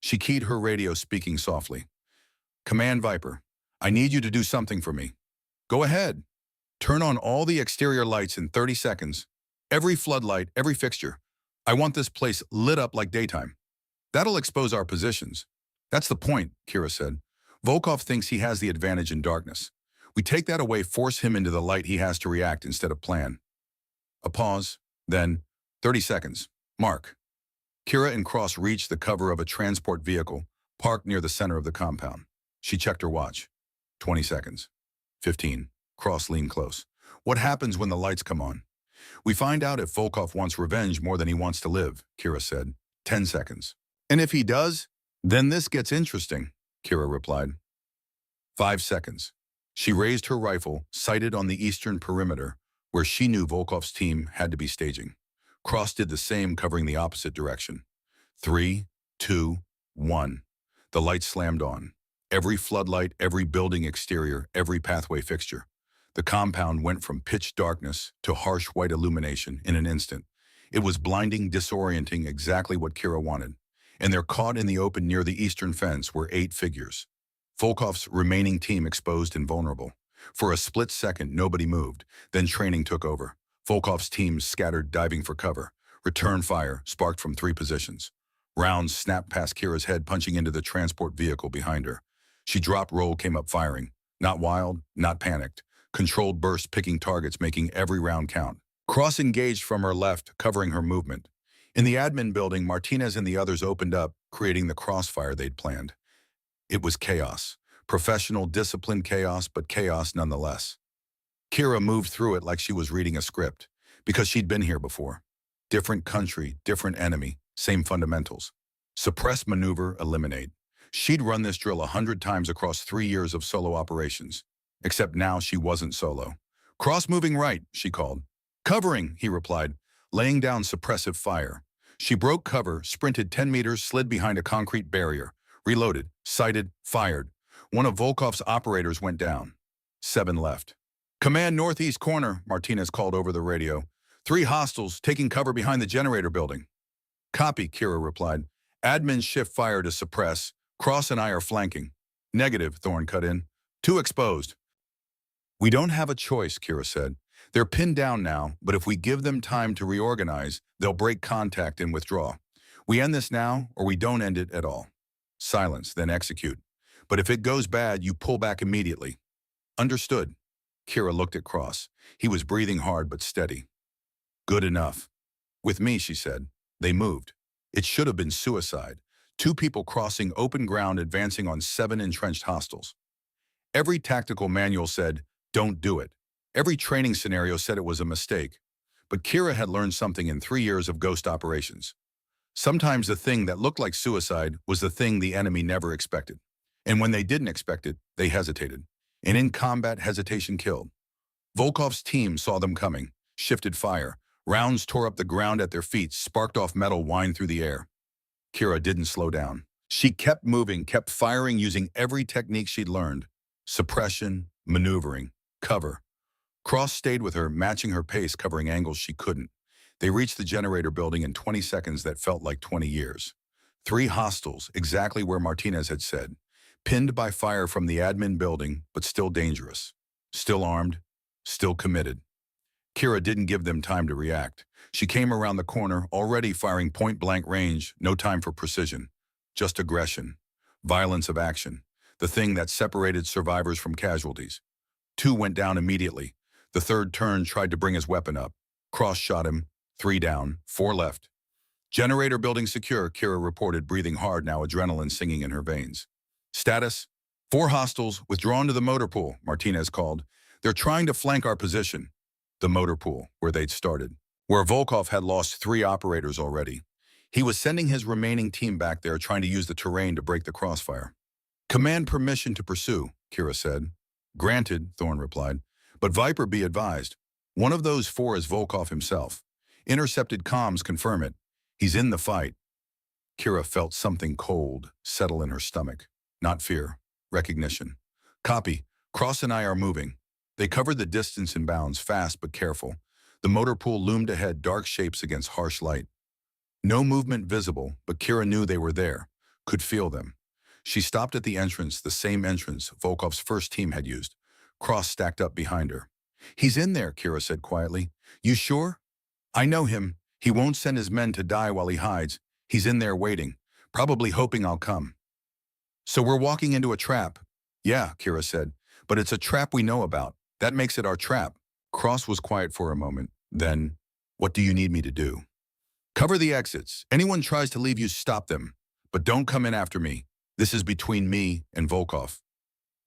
She keyed her radio, speaking softly. Command Viper, I need you to do something for me. Go ahead. Turn on all the exterior lights in 30 seconds. Every floodlight, every fixture. I want this place lit up like daytime. That'll expose our positions. That's the point, Kira said. Volkov thinks he has the advantage in darkness. We take that away, force him into the light he has to react instead of plan. A pause, then 30 seconds. Mark. Kira and Cross reached the cover of a transport vehicle parked near the center of the compound. She checked her watch. 20 seconds. 15. Cross leaned close. What happens when the lights come on? We find out if Volkov wants revenge more than he wants to live, Kira said. 10 seconds. And if he does, then this gets interesting, Kira replied. 5 seconds. She raised her rifle, sighted on the eastern perimeter, where she knew Volkov's team had to be staging. Cross did the same, covering the opposite direction. 3, 2, 1. The lights slammed on. Every floodlight, every building exterior, every pathway fixture. The compound went from pitch darkness to harsh white illumination in an instant. It was blinding, disorienting, exactly what Kira wanted. And they're caught in the open near the eastern fence were 8 figures. Volkov's remaining team exposed and vulnerable. For a split second, nobody moved. Then training took over. Volkov's team scattered, diving for cover. Return fire sparked from 3 positions. Rounds snapped past Kira's head, punching into the transport vehicle behind her. She dropped, roll, came up firing. Not wild, not panicked. Controlled bursts, picking targets, making every round count. Cross engaged from her left, covering her movement. In the admin building, Martinez and the others opened up, creating the crossfire they'd planned. It was chaos. Professional, disciplined chaos, but chaos nonetheless. Kira moved through it like she was reading a script, because she'd been here before. Different country, different enemy, same fundamentals. Suppress, maneuver, eliminate. She'd run this drill 100 times across 3 years of solo operations. Except now she wasn't solo. Cross moving right, she called. Covering, he replied. laying down suppressive fire. She broke cover, sprinted 10 meters, slid behind a concrete barrier, reloaded, sighted, fired. One of Volkov's operators went down. 7 left. "Command northeast corner," Martinez called over the radio. "3 hostiles taking cover behind the generator building." "Copy," Kira replied. "Admins shift fire to suppress. Cross and I are flanking." "Negative," Thorne cut in. "Too exposed." "We don't have a choice," Kira said. "They're pinned down now, but if we give them time to reorganize, they'll break contact and withdraw. We end this now, or we don't end it at all." Silence, then execute. "But if it goes bad, you pull back immediately." "Understood." Kira looked at Cross. He was breathing hard but steady. "Good enough." "With me," she said. They moved. It should have been suicide. 2 people crossing open ground advancing on 7 entrenched hostiles. Every tactical manual said, "Don't do it." Every training scenario said it was a mistake. But Kira had learned something in 3 years of ghost operations. Sometimes the thing that looked like suicide was the thing the enemy never expected. And when they didn't expect it, they hesitated. And in combat, hesitation killed. Volkov's team saw them coming, shifted fire. Rounds tore up the ground at their feet, sparked off metal, whined through the air. Kira didn't slow down. She kept moving, kept firing using every technique she'd learned. Suppression, maneuvering, cover. Cross stayed with her, matching her pace, covering angles she couldn't. They reached the generator building in 20 seconds that felt like 20 years. 3 hostiles, exactly where Martinez had said. Pinned by fire from the admin building, but still dangerous. Still armed, still committed. Kira didn't give them time to react. She came around the corner, already firing point-blank range, no time for precision. Just aggression. Violence of action. The thing that separated survivors from casualties. 2 went down immediately. The 3rd turned, tried to bring his weapon up. Cross shot him. 3 down, 4 left. "Generator building secure," Kira reported, breathing hard now, adrenaline singing in her veins. "Status? 4 hostiles, withdrawn to the motor pool," Martinez called. "They're trying to flank our position." The motor pool, where they'd started. Where Volkov had lost 3 operators already. He was sending his remaining team back there, trying to use the terrain to break the crossfire. "Command permission to pursue," Kira said. "Granted," Thorne replied. "But Viper, be advised. One of those 4 is Volkov himself. Intercepted comms confirm it. He's in the fight." Kira felt something cold settle in her stomach. Not fear, recognition. "Copy. Cross and I are moving." They covered the distance in bounds, fast but careful. The motor pool loomed ahead, dark shapes against harsh light. No movement visible, but Kira knew they were there, could feel them. She stopped at the entrance, the same entrance Volkov's first team had used. Cross stacked up behind her. "He's in there," Kira said quietly. "You sure?" "I know him. He won't send his men to die while he hides. He's in there waiting, probably hoping I'll come." "So we're walking into a trap." "Yeah," Kira said, "but it's a trap we know about. That makes it our trap." Cross was quiet for a moment. Then, "What do you need me to do?" "Cover the exits. Anyone tries to leave, you stop them. But don't come in after me. This is between me and Volkov."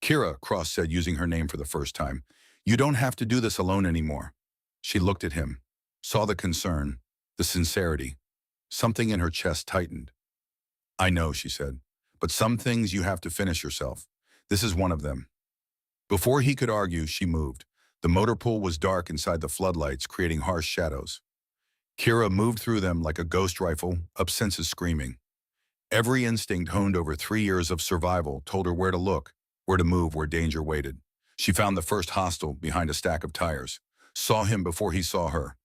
"Kira," Cross said, using her name for the first time, "you don't have to do this alone anymore." She looked at him, saw the concern, the sincerity. Something in her chest tightened. "I know," she said, "but some things you have to finish yourself. This is one of them." Before he could argue, she moved. The motor pool was dark inside the floodlights, creating harsh shadows. Kira moved through them like a ghost rifle, up senses screaming. Every instinct honed over 3 years of survival told her where to look, where to move, where danger waited. She found the first hostile behind a stack of tires. Saw him before he saw her.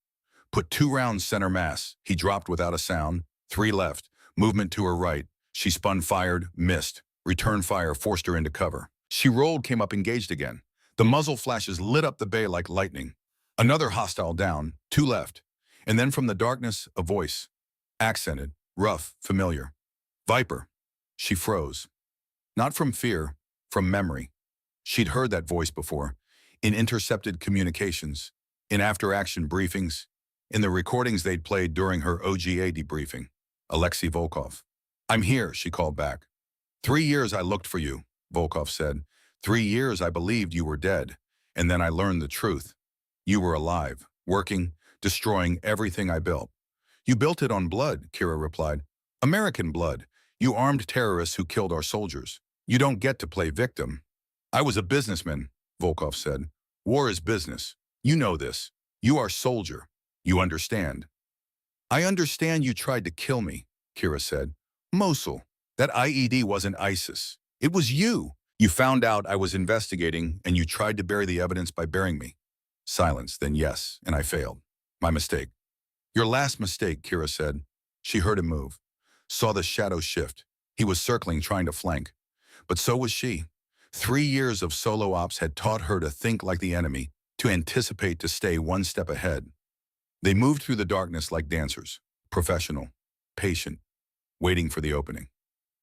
Put 2 rounds center mass. He dropped without a sound. 3 left. Movement to her right. She spun, fired, missed. Return fire forced her into cover. She rolled, came up, engaged again. The muzzle flashes lit up the bay like lightning. Another hostile down, 2 left. And then from the darkness, a voice. Accented, rough, familiar. "Viper." She froze. Not from fear, from memory. She'd heard that voice before. In intercepted communications. In after-action briefings. In the recordings they'd played during her OGA debriefing. Alexei Volkov. "I'm here," she called back. 3 years I looked for you," Volkov said. 3 years I believed you were dead. And then I learned the truth. You were alive, working, destroying everything I built." "You built it on blood," Kira replied. "American blood. You armed terrorists who killed our soldiers. You don't get to play victim." "I was a businessman," Volkov said. "War is business. You know this. You are soldier. You understand." I understand you tried to kill me, Kira said. Mosul, that IED wasn't ISIS. It was you. You found out I was investigating and you tried to bury the evidence by burying me. Silence, then yes, and I failed. My mistake. Your last mistake, Kira said. She heard him move. Saw the shadow shift. He was circling, trying to flank. But so was she. 3 years of solo ops had taught her to think like the enemy, to anticipate, to stay one step ahead. They moved through the darkness like dancers, professional, patient, waiting for the opening.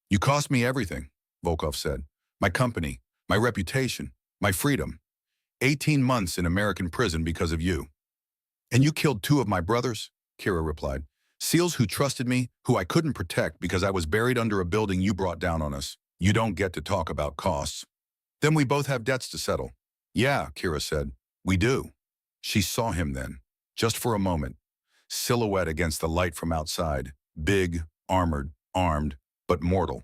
You cost me everything, Volkov said. My company, my reputation, my freedom. 18 months in American prison because of you. And you killed 2 of my brothers? Kira replied. SEALs who trusted me, who I couldn't protect because I was buried under a building you brought down on us. You don't get to talk about costs. Then we both have debts to settle. Yeah, Kira said. We do. She saw him then, just for a moment. Silhouette against the light from outside. Big, armored, armed, but mortal.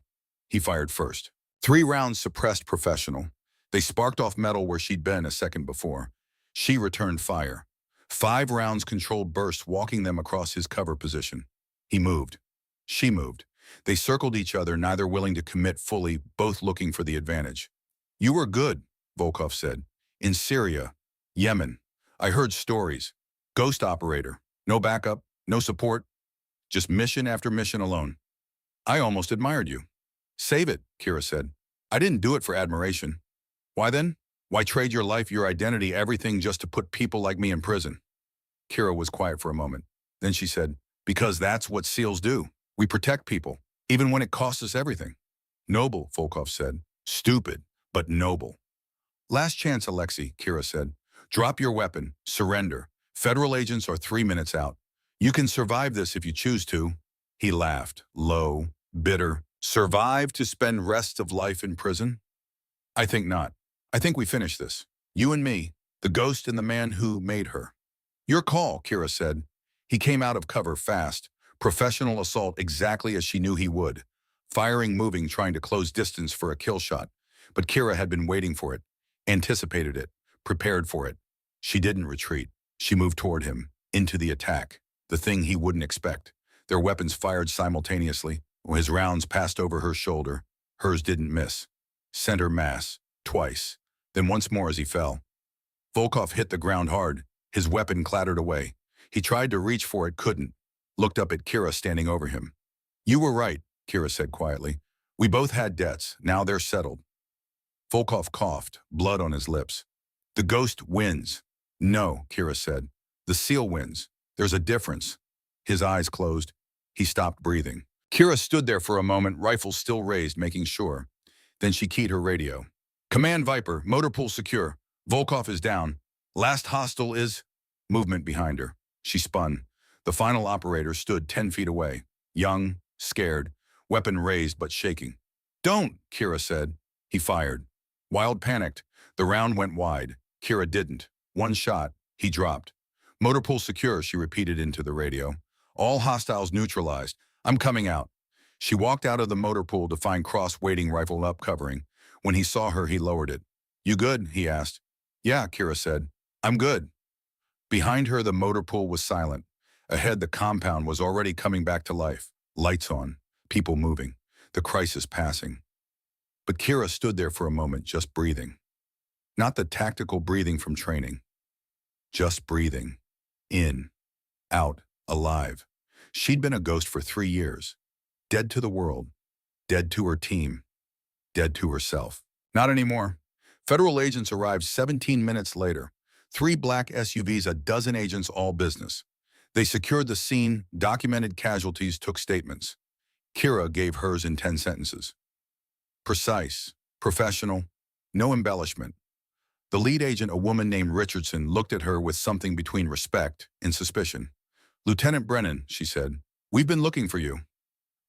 He fired first. 3 rounds suppressed, professional. They sparked off metal where she'd been a second before. She returned fire. 5 rounds controlled bursts, walking them across his cover position. He moved. She moved. They circled each other, neither willing to commit fully, both looking for the advantage. You were good, Volkov said. In Syria, Yemen. I heard stories. Ghost operator. No backup, no support. Just mission after mission alone. I almost admired you. Save it, Kira said. I didn't do it for admiration. Why then? Why trade your life, your identity, everything just to put people like me in prison? Kira was quiet for a moment. Then she said, because that's what SEALs do. We protect people, even when it costs us everything. Noble, Volkov said. Stupid, but noble. Last chance, Alexei, Kira said. Drop your weapon. Surrender. Federal agents are 3 minutes out. You can survive this if you choose to. He laughed, low, bitter. Survive to spend rest of life in prison? I think not. I think we finish this. You and me, the ghost and the man who made her. Your call, Kira said. He came out of cover fast. Professional assault, exactly as she knew he would. Firing, moving, trying to close distance for a kill shot. But Kira had been waiting for it, anticipated it, prepared for it. She didn't retreat. She moved toward him, into the attack, the thing he wouldn't expect. Their weapons fired simultaneously. His rounds passed over her shoulder. Hers didn't miss. Center mass, twice. Then once more as he fell. Volkov hit the ground hard. His weapon clattered away. He tried to reach for it, couldn't. Looked up at Kira standing over him. You were right, Kira said quietly. We both had debts. Now they're settled. Volkov coughed, blood on his lips. The ghost wins. No, Kira said. The SEAL wins. There's a difference. His eyes closed. He stopped breathing. Kira stood there for a moment, rifle still raised, making sure. Then she keyed her radio. Command Viper, motor pool secure. Volkov is down. Last hostile is... Movement behind her. She spun. The final operator stood 10 feet away. Young, scared, weapon raised but shaking. Don't, Kira said. He fired. Wild panicked. The round went wide. Kira didn't. One shot. He dropped. Motor pool secure, she repeated into the radio. All hostiles neutralized. I'm coming out. She walked out of the motor pool to find Cross waiting, rifle up, covering. When he saw her, he lowered it. You good? He asked. Yeah, Kira said. I'm good. Behind her, the motor pool was silent. Ahead, the compound was already coming back to life. Lights on, people moving, the crisis passing. But Kira stood there for a moment, just breathing. Not the tactical breathing from training. Just breathing. In, out, alive. She'd been a ghost for 3 years. Dead to the world. Dead to her team. Dead to herself. Not anymore. Federal agents arrived 17 minutes later. 3 black SUVs, a dozen agents, all business. They secured the scene, documented casualties, took statements. Kira gave hers in 10 sentences. Precise, professional, no embellishment. The lead agent, a woman named Richardson, looked at her with something between respect and suspicion. Lieutenant Brennan, she said, we've been looking for you.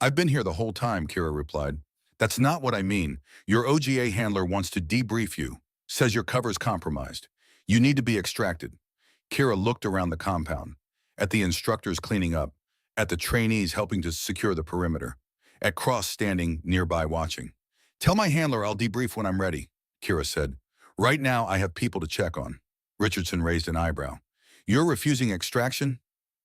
I've been here the whole time, Kira replied. That's not what I mean. Your OGA handler wants to debrief you, says your cover's compromised. You need to be extracted. Kira looked around the compound, at the instructors cleaning up, at the trainees helping to secure the perimeter, at Cross standing nearby watching. Tell my handler I'll debrief when I'm ready, Kira said. Right now I have people to check on. Richardson raised an eyebrow. You're refusing extraction?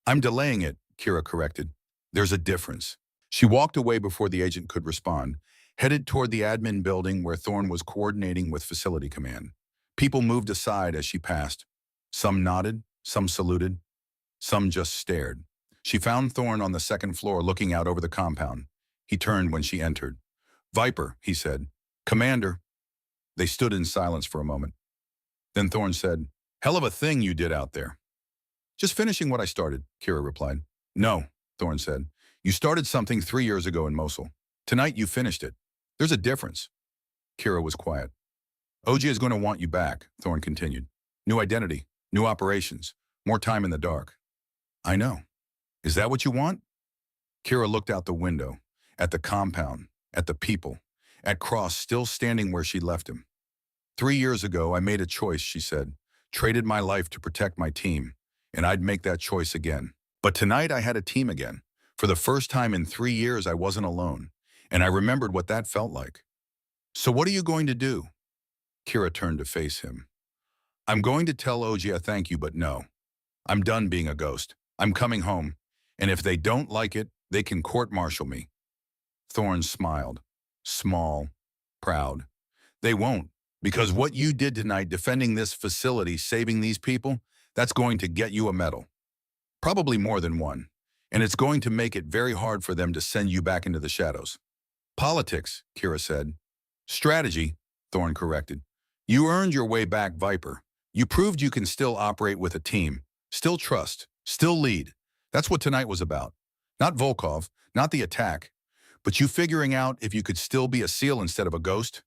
I'm delaying it, Kira corrected. There's a difference. She walked away before the agent could respond, headed toward the admin building where Thorne was coordinating with Facility Command. People moved aside as she passed. Some nodded, some saluted, some just stared. She found Thorne on the second floor looking out over the compound. He turned when she entered. Viper, he said. Commander. They stood in silence for a moment. Then Thorne said, hell of a thing you did out there. Just finishing what I started, Kira replied. No, Thorne said. You started something 3 years ago in Mosul. Tonight you finished it. There's a difference. Kira was quiet. OG is going to want you back, Thorne continued. New identity, new operations, more time in the dark. I know. Is that what you want? Kira looked out the window, at the compound, at the people, at Cross still standing where she left him. 3 years ago, I made a choice, she said. Traded my life to protect my team, and I'd make that choice again. But tonight I had a team again. For the first time in 3 years, I wasn't alone, and I remembered what that felt like. So what are you going to do? Kira turned to face him. I'm going to tell OG a thank you, but no. I'm done being a ghost. I'm coming home, and if they don't like it, they can court-martial me. Thorne smiled, small, proud. They won't, because what you did tonight defending this facility, saving these people, that's going to get you a medal. Probably more than one, and it's going to make it very hard for them to send you back into the shadows. Politics, Kira said. Strategy, Thorne corrected. You earned your way back, Viper. You proved you can still operate with a team, still trust, still lead. That's what tonight was about. Not Volkov, not the attack, but you figuring out if you could still be a SEAL instead of a ghost.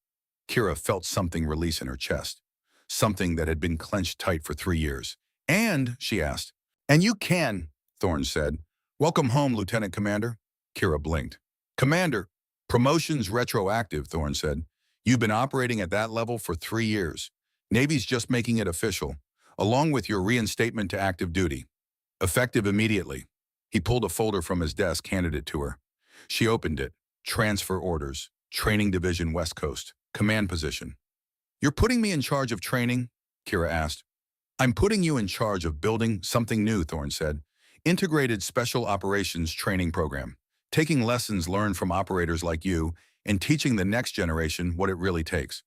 Kira felt something release in her chest, something that had been clenched tight for 3 years. And, she asked, and you can, Thorne said. Welcome home, Lieutenant Commander. Kira blinked. Commander, promotion's retroactive, Thorne said. You've been operating at that level for 3 years. Navy's just making it official, along with your reinstatement to active duty. Effective immediately. He pulled a folder from his desk, handed it to her. She opened it. Transfer orders. Training Division West Coast. Command position. You're putting me in charge of training? Kira asked. I'm putting you in charge of building something new, Thorne said. Integrated Special Operations Training Program. Taking lessons learned from operators like you and teaching the next generation what it really takes.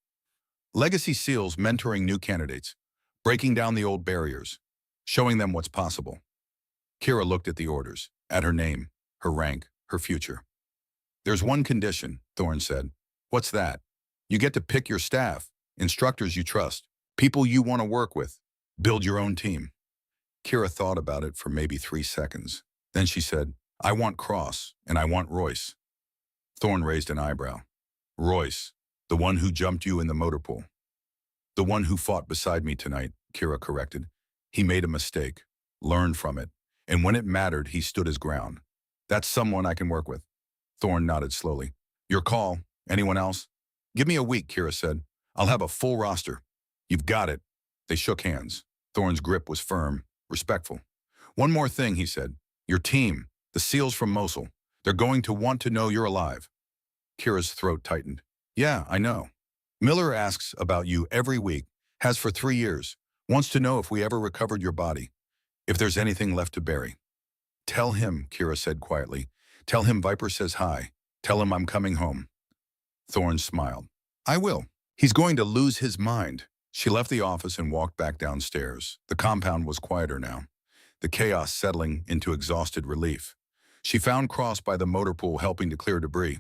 Legacy SEALs mentoring new candidates. Breaking down the old barriers. Showing them what's possible. Kira looked at the orders, at her name, her rank, her future. There's one condition, Thorne said. What's that? You get to pick your staff, instructors you trust, people you want to work with, build your own team. Kira thought about it for maybe 3 seconds. Then she said, I want Cross, and I want Royce. Thorne raised an eyebrow. Royce, the one who jumped you in the motor pool. The one who fought beside me tonight, Kira corrected. He made a mistake, learned from it, and when it mattered, he stood his ground. That's someone I can work with. Thorne nodded slowly. Your call. Anyone else? Give me a week, Kira said. I'll have a full roster. You've got it. They shook hands. Thorne's grip was firm, respectful. One more thing, he said. Your team, the SEALs from Mosul, they're going to want to know you're alive. Kira's throat tightened. Yeah, I know. Miller asks about you every week, has for 3 years, wants to know if we ever recovered your body, if there's anything left to bury. Tell him, Kira said quietly. Tell him Viper says hi. Tell him I'm coming home. Thorne smiled. I will. He's going to lose his mind. She left the office and walked back downstairs. The compound was quieter now, the chaos settling into exhausted relief. She found Cross by the motor pool helping to clear debris.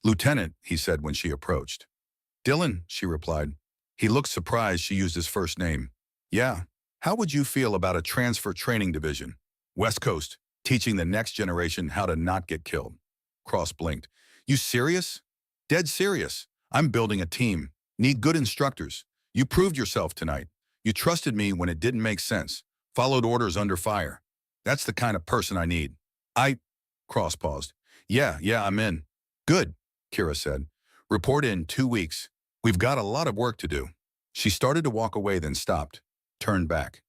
Lieutenant, he said when she approached. Dylan, she replied. He looked surprised she used his first name. Yeah. How would you feel about a transfer training division? West Coast, teaching the next generation how to not get killed. Cross blinked. You serious? Dead serious. I'm building a team. Need good instructors. You proved yourself tonight. You trusted me when it didn't make sense. Followed orders under fire. That's the kind of person I need. Cross paused. Yeah, I'm in. Good, Kira said. Report in 2 weeks. We've got a lot of work to do. She started to walk away, then stopped, turned back.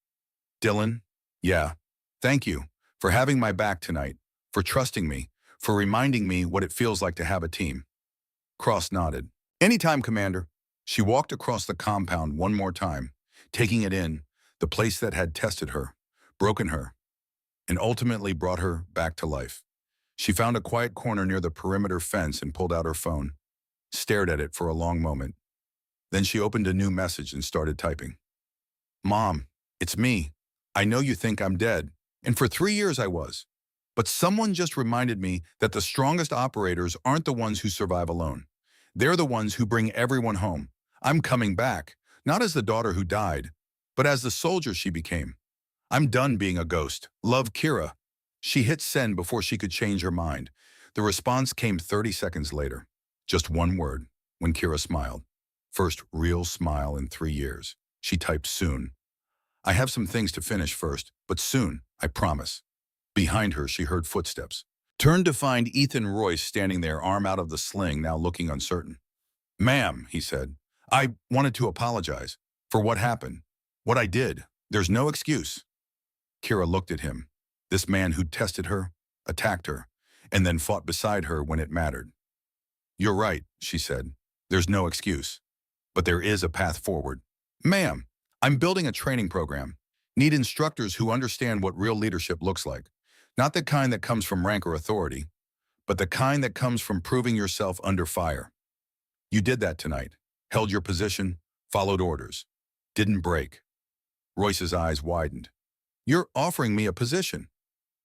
Dylan, yeah, thank you for having my back tonight, for trusting me, for reminding me what it feels like to have a team. Cross nodded. Anytime, Commander. She walked across the compound one more time, taking it in, the place that had tested her, broken her, and ultimately brought her back to life. She found a quiet corner near the perimeter fence and pulled out her phone, stared at it for a long moment. Then she opened a new message and started typing. Mom, it's me. I know you think I'm dead, and for 3 years I was. But someone just reminded me that the strongest operators aren't the ones who survive alone. They're the ones who bring everyone home. I'm coming back, not as the daughter who died, but as the soldier she became. I'm done being a ghost. Love, Kira. She hit send before she could change her mind. The response came 30 seconds later. Just one word, when Kira smiled. First real smile in 3 years. She typed soon. I have some things to finish first, but soon, I promise. Behind her, she heard footsteps. Turned to find Ethan Royce standing there, arm out of the sling, now looking uncertain. Ma'am, he said, I wanted to apologize for what happened, what I did. There's no excuse. Kira looked at him, this man who'd tested her, attacked her, and then fought beside her when it mattered. You're right, she said. There's no excuse. But there is a path forward. Ma'am, I'm building a training program. Need instructors who understand what real leadership looks like. Not the kind that comes from rank or authority, but the kind that comes from proving yourself under fire. You did that tonight. Held your position, followed orders. Didn't break. Royce's eyes widened. You're offering me a position.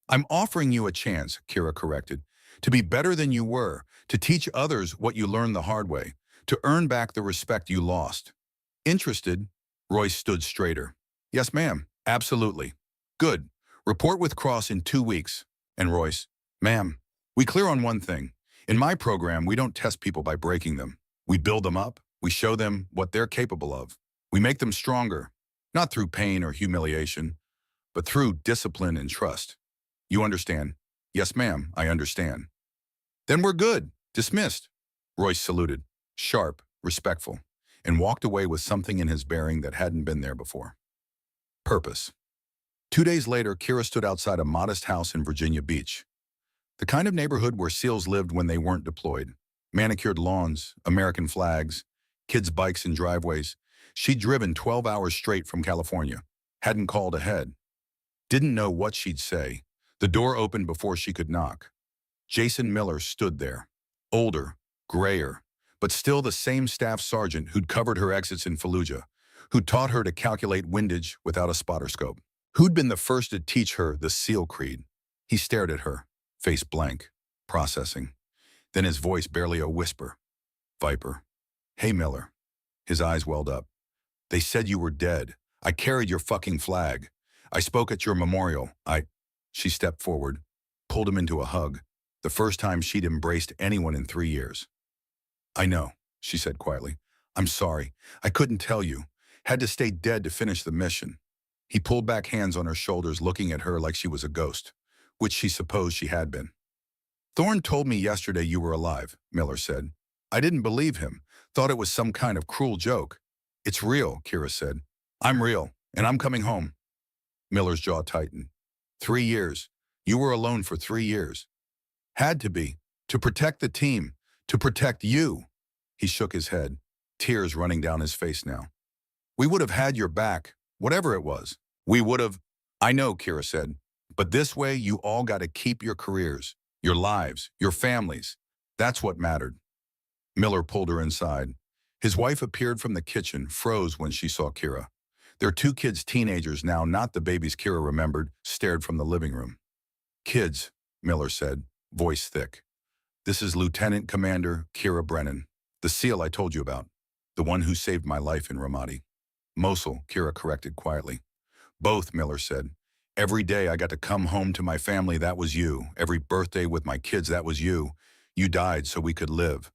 I'm offering you a chance, Kira corrected, to be better than you were, to teach others what you learned the hard way, to earn back the respect you lost. Interested? Royce stood straighter. Yes, ma'am. Absolutely. Good. Report with Cross in 2 weeks. And Royce, ma'am, we clear on one thing. In my program, we don't test people by breaking them. We build them up. We show them what they're capable of. We make them stronger, not through pain or humiliation, but through discipline and trust. You understand? Yes, ma'am, I understand. Then we're good. Dismissed. Royce saluted, sharp, respectful, and walked away with something in his bearing that hadn't been there before. Purpose. 2 days later, Kira stood outside a modest house in Virginia Beach. The kind of neighborhood where SEALs lived when they weren't deployed. Manicured lawns, American flags, kids' bikes in driveways. She'd driven 12 hours straight from California. Hadn't called ahead. Didn't know what she'd say. The door opened before she could knock. Jason Miller stood there. Older, grayer, but still the same staff sergeant who'd covered her exits in Fallujah, who'd taught her to calculate windage without a spotter scope, who'd been the first to teach her the SEAL creed. He stared at her, face blank, processing. Then his voice barely a whisper. Viper. Hey, Miller. His eyes welled up. They said you were dead. I carried your fucking flag. I spoke at your memorial. She stepped forward, pulled him into a hug, the first time she'd embraced anyone in 3 years. I know, she said quietly. I'm sorry. I couldn't tell you. Had to stay dead to finish the mission. He pulled back, hands on her shoulders, looking at her like she was a ghost, which she supposed she had been. Thorne told me yesterday you were alive, Miller said. I didn't believe him, thought it was some kind of cruel joke. It's real, Kira said. I'm real, and I'm coming home. Miller's jaw tightened. 3 years. You were alone for 3 years. Had to be. To protect the team. To protect you. He shook his head, tears running down his face now. We would have had your back, whatever it was. We would have. I know, Kira said. But this way, you all got to keep your careers, your lives, your families. That's what mattered. Miller pulled her inside. His wife appeared from the kitchen, froze when she saw Kira. Their 2 kids, teenagers now, not the babies Kira remembered, stared from the living room. Kids, Miller said, voice thick. This is Lieutenant Commander Kira Brennan, the SEAL I told you about, the one who saved my life in Ramadi. Mosul, Kira corrected quietly. Both, Miller said. Every day I got to come home to my family, that was you. Every birthday with my kids, that was you. You died so we could live.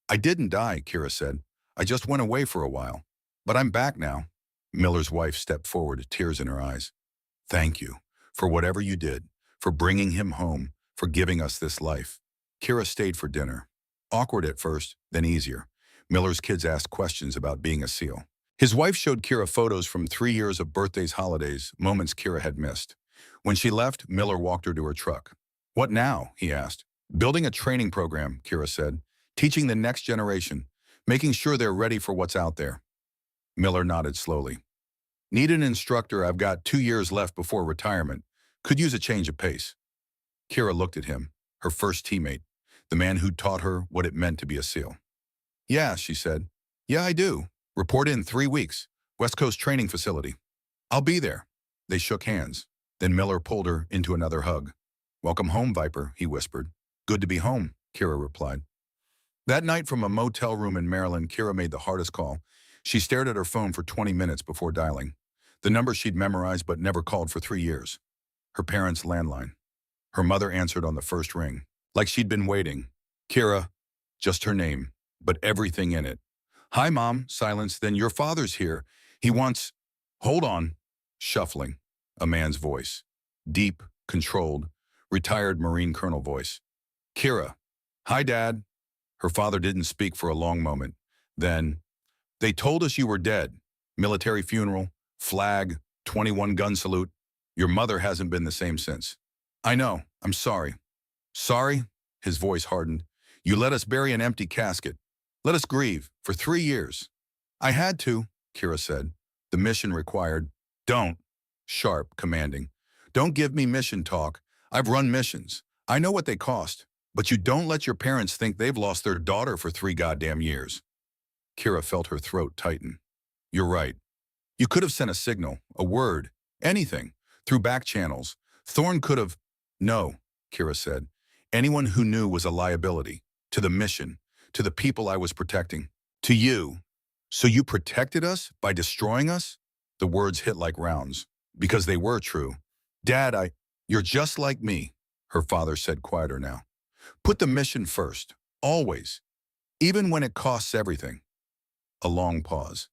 I didn't die, Kira said. I just went away for a while. But I'm back now. Miller's wife stepped forward, tears in her eyes. Thank you for whatever you did, for bringing him home, for giving us this life. Kira stayed for dinner. Awkward at first, then easier. Miller's kids asked questions about being a SEAL. His wife showed Kira photos from 3 years of birthdays, holidays, moments Kira had missed. When she left, Miller walked her to her truck. What now? He asked. Building a training program, Kira said. Teaching the next generation, making sure they're ready for what's out there. Miller nodded slowly. Need an instructor. I've got 2 years left before retirement. Could use a change of pace. Kira looked at him, her first teammate, the man who'd taught her what it meant to be a SEAL. Yeah, she said. Yeah, I do. Report in 3 weeks. West Coast Training Facility. I'll be there. They shook hands. Then Miller pulled her into another hug. Welcome home, Viper, he whispered. Good to be home, Kira replied. That night from a motel room in Maryland, Kira made the hardest call. She stared at her phone for 20 minutes before dialing. The number she'd memorized but never called for 3 years. Her parents' landline. Her mother answered on the first ring, like she'd been waiting. Kira, just her name, but everything in it. Hi, Mom, silence, then your father's here. He wants… Hold on. Shuffling. A man's voice. Deep, controlled, retired Marine Colonel voice. Kira. Hi, Dad. Her father didn't speak for a long moment. Then, they told us you were dead. Military funeral, flag, 21 gun salute. Your mother hasn't been the same since. I know. I'm sorry. Sorry? His voice hardened. You let us bury an empty casket. Let us grieve for 3 years. I had to, Kira said. The mission required. Don't. Sharp, commanding. Don't give me mission talk. I've run missions. I know what they cost. But you don't let your parents think they've lost their daughter for 3 goddamn years. Kira felt her throat tighten. You're right. You could have sent a signal, a word, anything, through back channels. Thorne could have… No, Kira said. Anyone who knew was a liability. To the mission. To the people I was protecting. To you. So you protected us by destroying us? The words hit like rounds. Because they were true. Dad, You're just like me, her father said quieter now. Put the mission first. Always. Even when it costs everything. A long pause.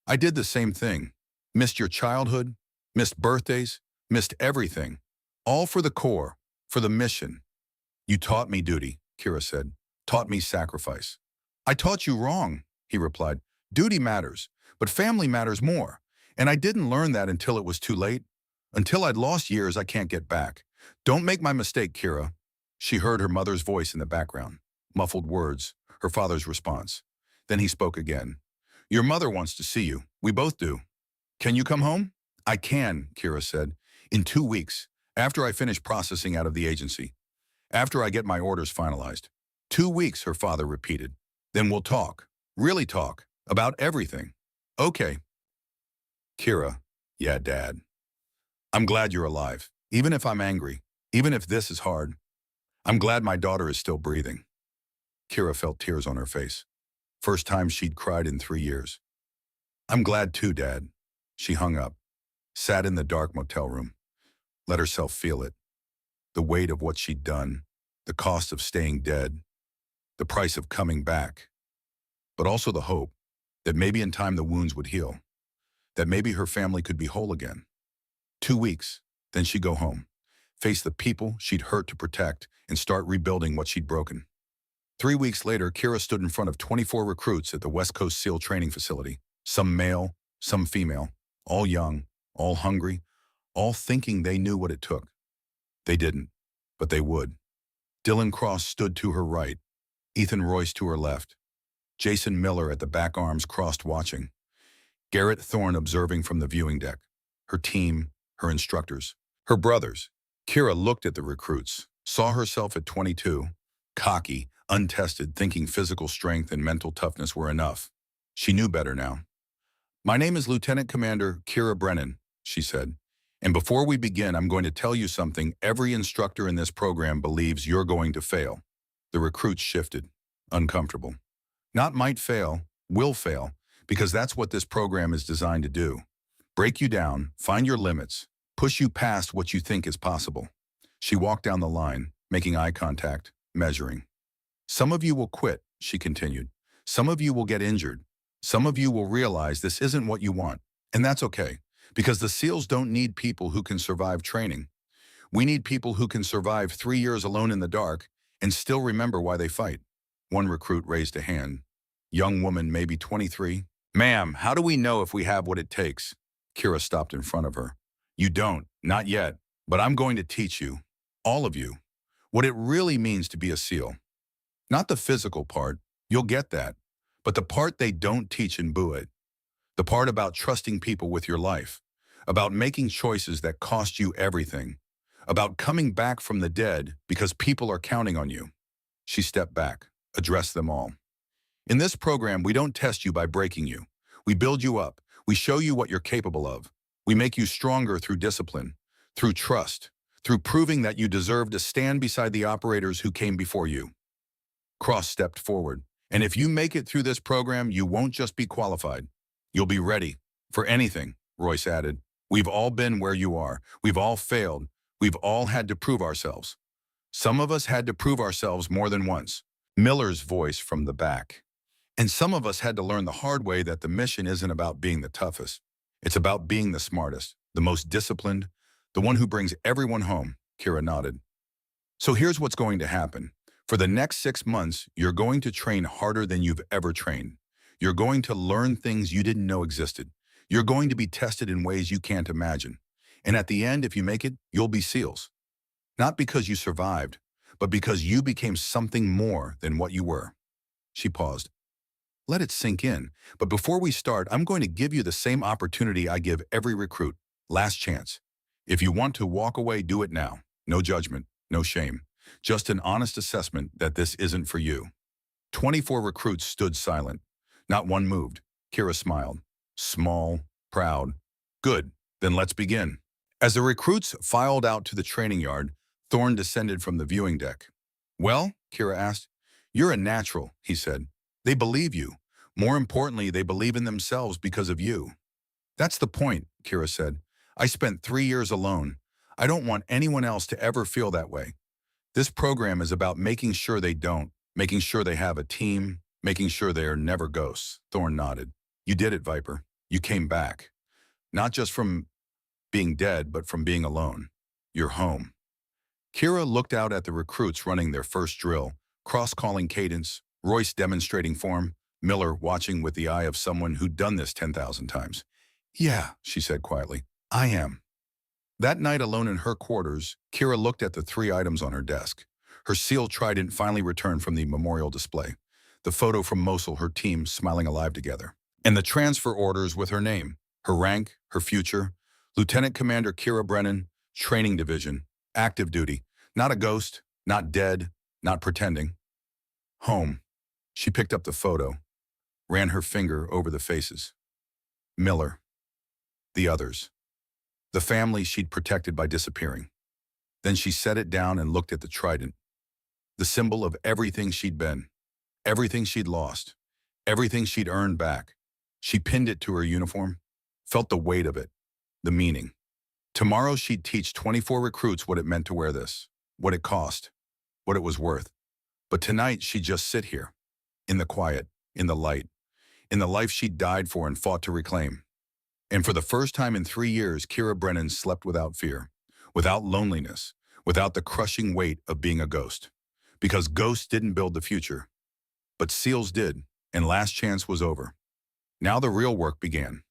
I did the same thing. Missed your childhood. Missed birthdays. Missed everything. All for the Corps. For the mission. You taught me duty, Kira said. Taught me sacrifice. I taught you wrong, he replied. Duty matters, but family matters more. And I didn't learn that until it was too late. Until I'd lost years I can't get back. Don't make my mistake, Kira. She heard her mother's voice in the background. Muffled words, her father's response. Then he spoke again. Your mother wants to see you. We both do. Can you come home? I can, Kira said. In 2 weeks, after I finish processing out of the agency. After I get my orders finalized. 2 weeks, her father repeated. Then we'll talk. Really talk. About everything. Okay. Kira. Yeah, Dad. I'm glad you're alive. Even if I'm angry. Even if this is hard. I'm glad my daughter is still breathing. Kira felt tears on her face. First time she'd cried in 3 years. I'm glad too, Dad. She hung up. Sat in the dark motel room. Let herself feel it. The weight of what she'd done. The cost of staying dead. The price of coming back. But also the hope that maybe in time the wounds would heal. That maybe her family could be whole again. 2 weeks, then she'd go home. Face the people she'd hurt to protect and start rebuilding what she'd broken. 3 weeks later, Kira stood in front of 24 recruits at the West Coast SEAL training facility. Some male, some female, all young, all hungry, all thinking they knew what it took. They didn't, but they would. Dylan Cross stood to her right, Ethan Royce to her left, Jason Miller at the back, arms crossed watching, Garrett Thorne observing from the viewing deck, her team, her instructors, her brothers. Kira looked at the recruits, saw herself at 22, cocky, untested, thinking physical strength and mental toughness were enough. She knew better now. My name is Lieutenant Commander Kira Brennan, she said. And before we begin, I'm going to tell you something every instructor in this program believes you're going to fail. The recruits shifted, uncomfortable. Not might fail, will fail, because that's what this program is designed to do. Break you down, find your limits, push you past what you think is possible. She walked down the line, making eye contact, measuring. Some of you will quit, she continued. Some of you will get injured. Some of you will realize this isn't what you want. And that's okay, because the SEALs don't need people who can survive training. We need people who can survive 3 years alone in the dark and still remember why they fight. One recruit raised a hand. Young woman, maybe 23. Ma'am, how do we know if we have what it takes? Kira stopped in front of her. You don't, not yet, but I'm going to teach you, all of you, what it really means to be a SEAL. Not the physical part, you'll get that, but the part they don't teach in BUIT. The part about trusting people with your life, about making choices that cost you everything, about coming back from the dead because people are counting on you. She stepped back, addressed them all. In this program, we don't test you by breaking you. We build you up. We show you what you're capable of. We make you stronger through discipline, through trust, through proving that you deserve to stand beside the operators who came before you. Cross stepped forward. And if you make it through this program, you won't just be qualified. You'll be ready for anything, Royce added. We've all been where you are. We've all failed. We've all had to prove ourselves. Some of us had to prove ourselves more than once. Miller's voice from the back. And some of us had to learn the hard way that the mission isn't about being the toughest. It's about being the smartest, the most disciplined, the one who brings everyone home, Kira nodded. So here's what's going to happen. For the next 6 months, you're going to train harder than you've ever trained. You're going to learn things you didn't know existed. You're going to be tested in ways you can't imagine. And at the end, if you make it, you'll be SEALs. Not because you survived, but because you became something more than what you were. She paused. Let it sink in. But before we start, I'm going to give you the same opportunity I give every recruit. Last chance. If you want to walk away, do it now. No judgment, no shame. Just an honest assessment that this isn't for you. 24 recruits stood silent. Not one moved. Kira smiled. Small, proud. Good, then let's begin. As the recruits filed out to the training yard, Thorne descended from the viewing deck. Well, Kira asked. You're a natural, he said. They believe you. More importantly, they believe in themselves because of you. That's the point, Kira said. I spent 3 years alone. I don't want anyone else to ever feel that way. This program is about making sure they don't, making sure they have a team, making sure they are never ghosts. Thorne nodded. You did it, Viper. You came back. Not just from being dead, but from being alone. You're home. Kira looked out at the recruits running their first drill, cross-calling cadence, Royce demonstrating form, Miller watching with the eye of someone who'd done this 10,000 times. Yeah, she said quietly. I am. That night alone in her quarters, Kira looked at the 3 items on her desk. Her SEAL trident finally returned from the memorial display. The photo from Mosul, her team smiling alive together. And the transfer orders with her name, her rank, her future. Lieutenant Commander Kira Brennan, Training Division, active duty. Not a ghost, not dead, not pretending. Home. She picked up the photo, ran her finger over the faces. Miller. The others. The family she'd protected by disappearing. Then she set it down and looked at the trident. The symbol of everything she'd been, everything she'd lost, everything she'd earned back. She pinned it to her uniform, felt the weight of it, the meaning. Tomorrow she'd teach 24 recruits what it meant to wear this, what it cost, what it was worth. But tonight she'd just sit here, in the quiet, in the light, in the life she'd died for and fought to reclaim. And for the first time in 3 years, Kira Brennan slept without fear, without loneliness, without the crushing weight of being a ghost. Because ghosts didn't build the future, but SEALs did, and Last Chance was over. Now the real work began.